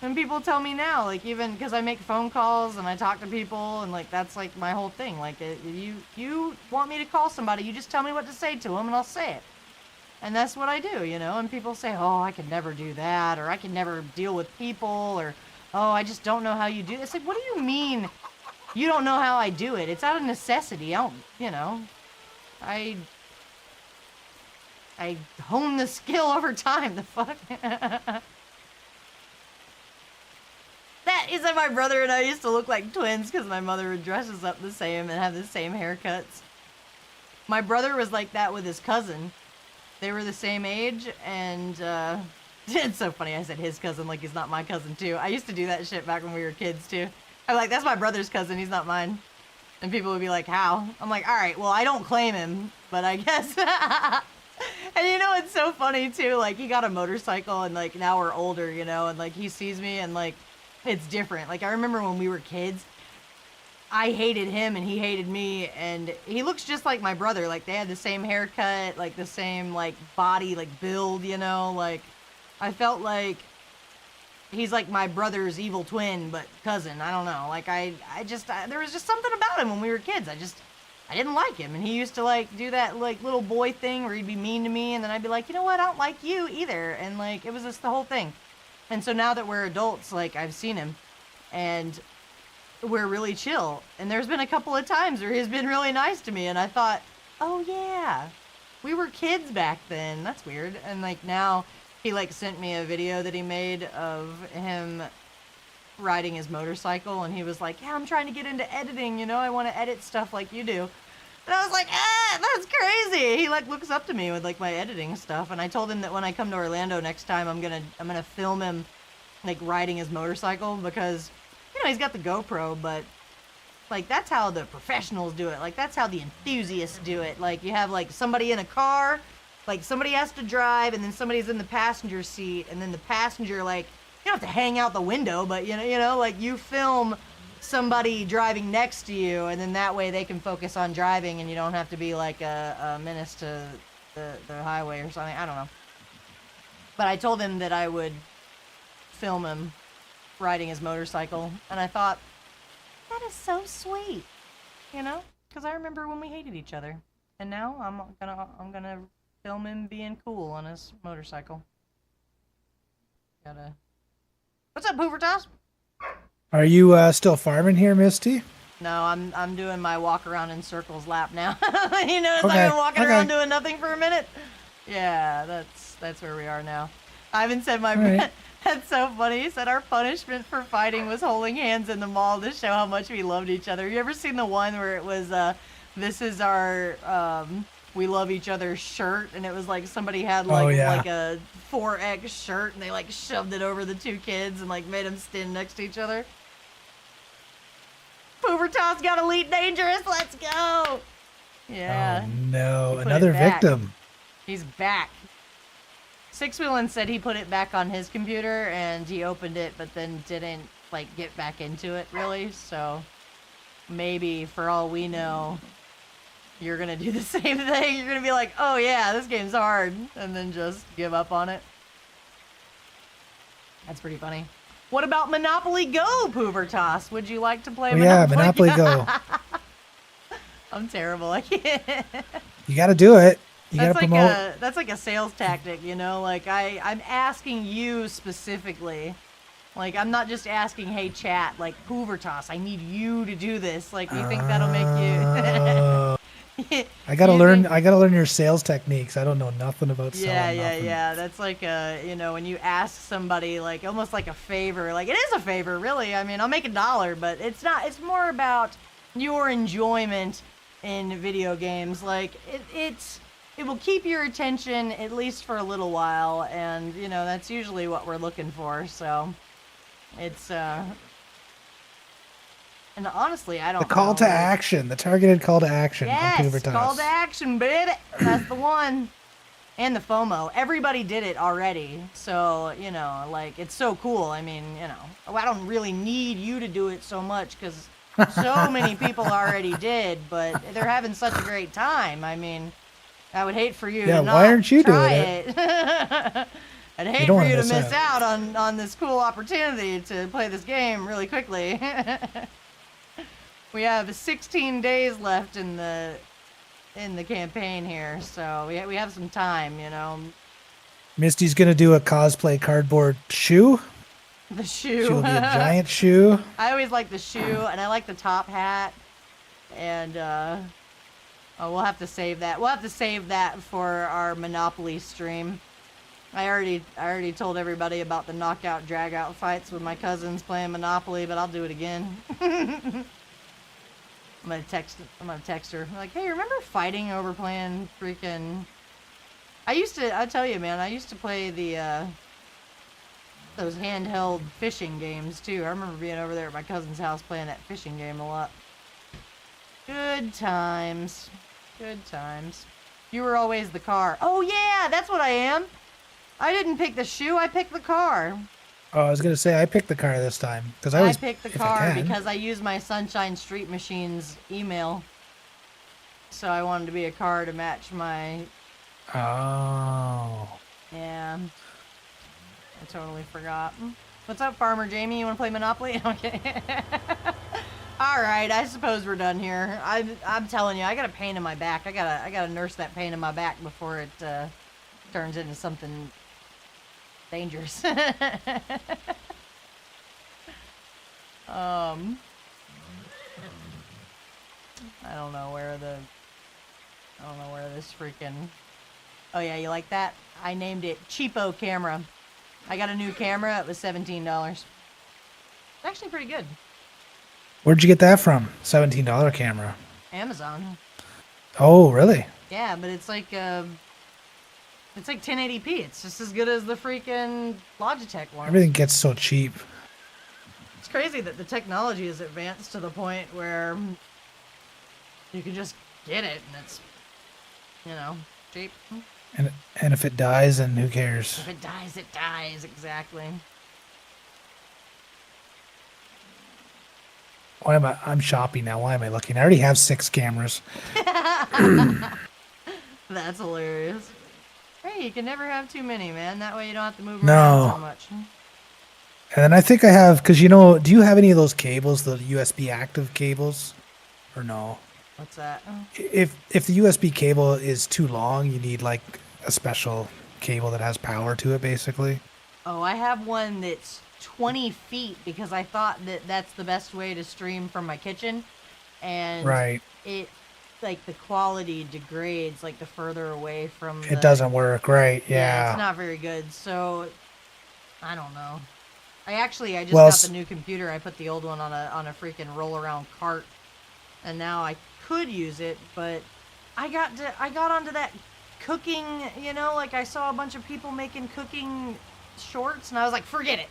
when people tell me now, like even because I make phone calls and I talk to people, and like that's like my whole thing. Like you want me to call somebody, you just tell me what to say to them, and I'll say it. And that's what I do, you know. And people say, "Oh, I could never do that," or "I could never deal with people," or "Oh, I just don't know how you do this." Like, what do you mean you don't know how I do it? It's out of necessity. I don't, you know. I hone the skill over time. The fuck. That is that my brother and I used to look like twins because my mother would dress us up the same and have the same haircuts. My brother was like that with his cousin. They were the same age, and it's so funny. I said his cousin like he's not my cousin too. I used to do that shit back when we were kids too. I'm like, that's my brother's cousin. He's not mine. And people would be like, how? I'm like, all right, well, I don't claim him, but I guess. And you know, it's so funny too. Like he got a motorcycle, and like now we're older, you know, and like he sees me, and like it's different. Like I remember when we were kids, I hated him and he hated me, and he looks just like my brother. Like they had the same haircut, like the same like body, like build, you know. Like I felt like he's like my brother's evil twin, but cousin. I don't know. Like there was just something about him when we were kids. I didn't like him, and he used to like do that like little boy thing where he'd be mean to me, and then I'd be like, you know what, I don't like you either, and like it was just the whole thing. And so now that we're adults, like I've seen him, and we're really chill. And there's been a couple of times where he's been really nice to me, and I thought, oh yeah, we were kids back then. That's weird. And like now, he like sent me a video that he made of him riding his motorcycle, and he was like, yeah, I'm trying to get into editing, you know, I want to edit stuff like you do. And I was like, that's crazy. He like looks up to me with like my editing stuff, and I told him that when I come to Orlando next time, I'm gonna film him like riding his motorcycle, because you know he's got the GoPro, but like that's how the professionals do it. Like that's how the enthusiasts do it. Like you have like somebody in a car, like somebody has to drive, and then somebody's in the passenger seat, and then the passenger, like you don't have to hang out the window, but you know, like you film somebody driving next to you, and then that way they can focus on driving, and you don't have to be like a menace to the highway or something. I don't know. But I told him that I would film him riding his motorcycle, and I thought, that is so sweet, you know? Because I remember when we hated each other, and now I'm gonna film him being cool on his motorcycle. What's up, Hoover Toss? Are you still farming here, Misty? No, I'm doing my walk around in circles lap now. You notice Okay, I've been walking around doing nothing for a minute? Yeah, that's where we are now. I haven't said my right. That's so funny. He said our punishment for fighting was holding hands in the mall to show how much we loved each other. You ever seen the one where it was this is our we love each other shirt, and it was like somebody had like like a 4X shirt, and they like shoved it over the two kids and like made them stand next to each other. Hoover Toss got Elite Dangerous. Let's go. Yeah. Oh no, another victim. He's back. Six Wheelin said he put it back on his computer and he opened it, but then didn't like get back into it really. So maybe for all we know, you're gonna do the same thing. You're gonna be like, oh yeah, this game's hard, and then just give up on it. That's pretty funny. What about Monopoly Go, Poover Toss? Would you like to play Monopoly Go? I'm terrible. I can't. You gotta do it. You that's gotta like promote. that's like a sales tactic, you know? Like I'm asking you specifically. Like I'm not just asking, hey chat, like Hoover Toss, I need you to do this. Like you think that'll make you I gotta learn your sales techniques. I don't know nothing about selling. Yeah. That's like you know, when you ask somebody like almost like a favor. Like it is a favor, really. I mean, I'll make $1, but it's not. It's more about your enjoyment in video games. Like it will keep your attention at least for a little while, and you know that's usually what we're looking for. So it's and honestly, I don't know. The call to action, the targeted call to action. Yes, call to action, baby. That's the one. and the FOMO. Everybody did it already, so you know, like it's so cool. I mean, you know, I don't really need you to do it so much because so many people already did, but they're having such a great time. I mean, I would hate for you Yeah, to why not aren't you try doing it? it. I'd You hate don't for want you to to miss miss out. out on this cool opportunity to play this game really quickly. We have 16 days left in the campaign here, so we have some time, you know. Misty's gonna do a cosplay cardboard shoe. The She shoe. will be a giant shoe. I always like the shoe, and I like the top hat. And oh, we'll have to save that. We'll have to save that for our Monopoly stream. I already told everybody about the knockout drag-out fights with my cousins playing Monopoly, but I'll do it again. I'm gonna text her. I'm like, hey, remember fighting over playing freaking... I'll tell you, man, I used to play the, those handheld fishing games, too. I remember being over there at my cousin's house playing that fishing game a lot. Good times. Good times. You were always the car. Oh, yeah, that's what I am. I didn't pick the shoe, I picked the car. Oh, I was gonna say I picked the car this time because I always picked the if I car can. because I used my Sunshine Street Machine's email. So I wanted to be a car to match my... Oh. Yeah. I totally forgot. What's up, Farmer Jamie? You want to play Monopoly? Okay. Alright, I suppose we're done here. I'm telling you, I got a pain in my back. I gotta nurse that pain in my back before it turns into something dangerous. I don't know where this freaking... Oh yeah, you like that? I named it Cheapo Camera. I got a new camera. It was $17. It's actually pretty good. Where'd you get that from? $17 camera. Amazon. Oh, really? Yeah, but it's like 1080p. It's just as good as the freaking Logitech one. Everything gets so cheap. It's crazy that the technology is advanced to the point where you can just get it and it's, you know, cheap. And if it dies, then who cares? If it dies, it dies. Exactly. Why am I'm shopping now. Why am I looking? I already have 6 cameras. That's hilarious. Hey, you can never have too many, man. That way you don't have to move No. around so much. And then I think I have, because you know, do you have any of those cables, the USB active cables? Or no? What's that? If the USB cable is too long, you need like a special cable that has power to it, basically. Oh, I have one that's 20 feet because I thought that that's the best way to stream from my kitchen. And Right. it, like, the quality degrades, like, the further away from It doesn't work, right? Yeah, it's Yeah. not very good. So, I don't know. I just Well, got the new computer. I put the old one on a freaking roll around cart, and now I could use it, but I got onto that cooking. You know, like I saw a bunch of people making cooking shorts, and I was like, forget it.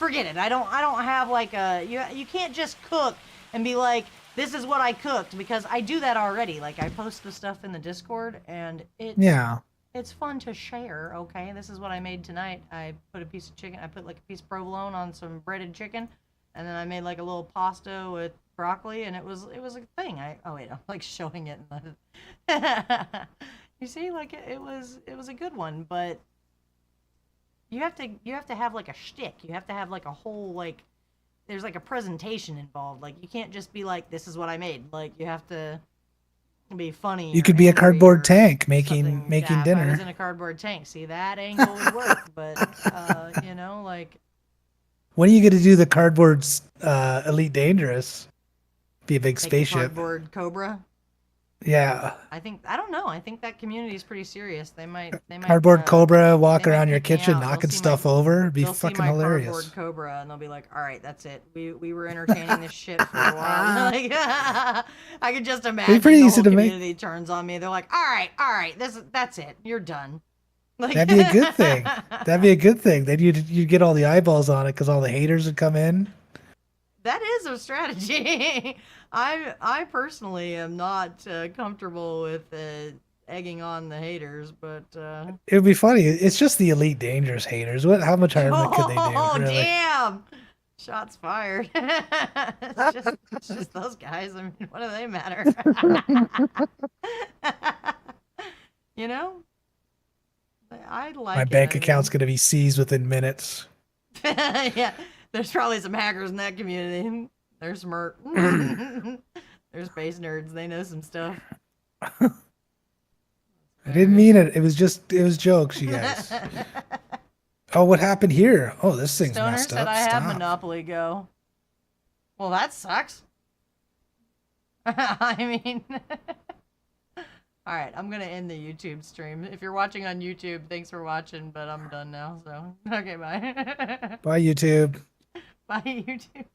I don't have like you can't just cook and be like, this is what I cooked, because I do that already. Like I post the stuff in the Discord, and Yeah. it's fun to share, okay? This is what I made tonight. I put a piece of chicken, I put like a piece of provolone on some breaded chicken, and then I made like a little pasta with broccoli, and it was a thing. Oh wait, I'm like showing it. You see, like it was a good one, but you have to have like a shtick. You have to have like a whole, like, there's like a presentation involved. Like you can't just be like, this is what I made. Like you have to be funny. You or could be a angry cardboard or tank making something. Yeah, if I was dinner. in a cardboard tank, see, that angle would work. But you know, like, When are you going to do the cardboard Elite Dangerous? Be a big make a spaceship. cardboard cobra. Yeah. I don't know. I think that community is pretty serious. They might Cardboard Cobra, walk they might around your kick me kitchen, out. They'll knocking see stuff my- over. It'd be They'll see fucking my hilarious. cardboard cobra, and they'll be like, "All right, that's it. We were entertaining this shit for a while." Like, I could just imagine pretty the easy whole to make. community turns on me. They're like, "All right, that's it. You're done." Like, That'd be a good thing. That'd be a good thing. Then you'd get all the eyeballs on it because all the haters would come in. That is a strategy. I personally am not comfortable with egging on the haters, but It would be funny. It's just the Elite Dangerous haters. What? How much harm could they do? oh Really? damn! Shots fired. It's just those guys. I mean, what do they matter? You know, I My like it. bank I account's mean, gonna be seized within minutes. yeah, there's probably some hackers in that community. There's Smirt. There's space nerds. They know some stuff. I didn't mean it. It was jokes, you guys. Oh, what happened here? Oh, this thing's Stoner messed said up. I have Stop. Monopoly Go. Well, that sucks. I mean, all right, I'm gonna end the YouTube stream. If you're watching on YouTube, thanks for watching, but I'm done now. So, okay, bye. Bye, YouTube. Bye, YouTube.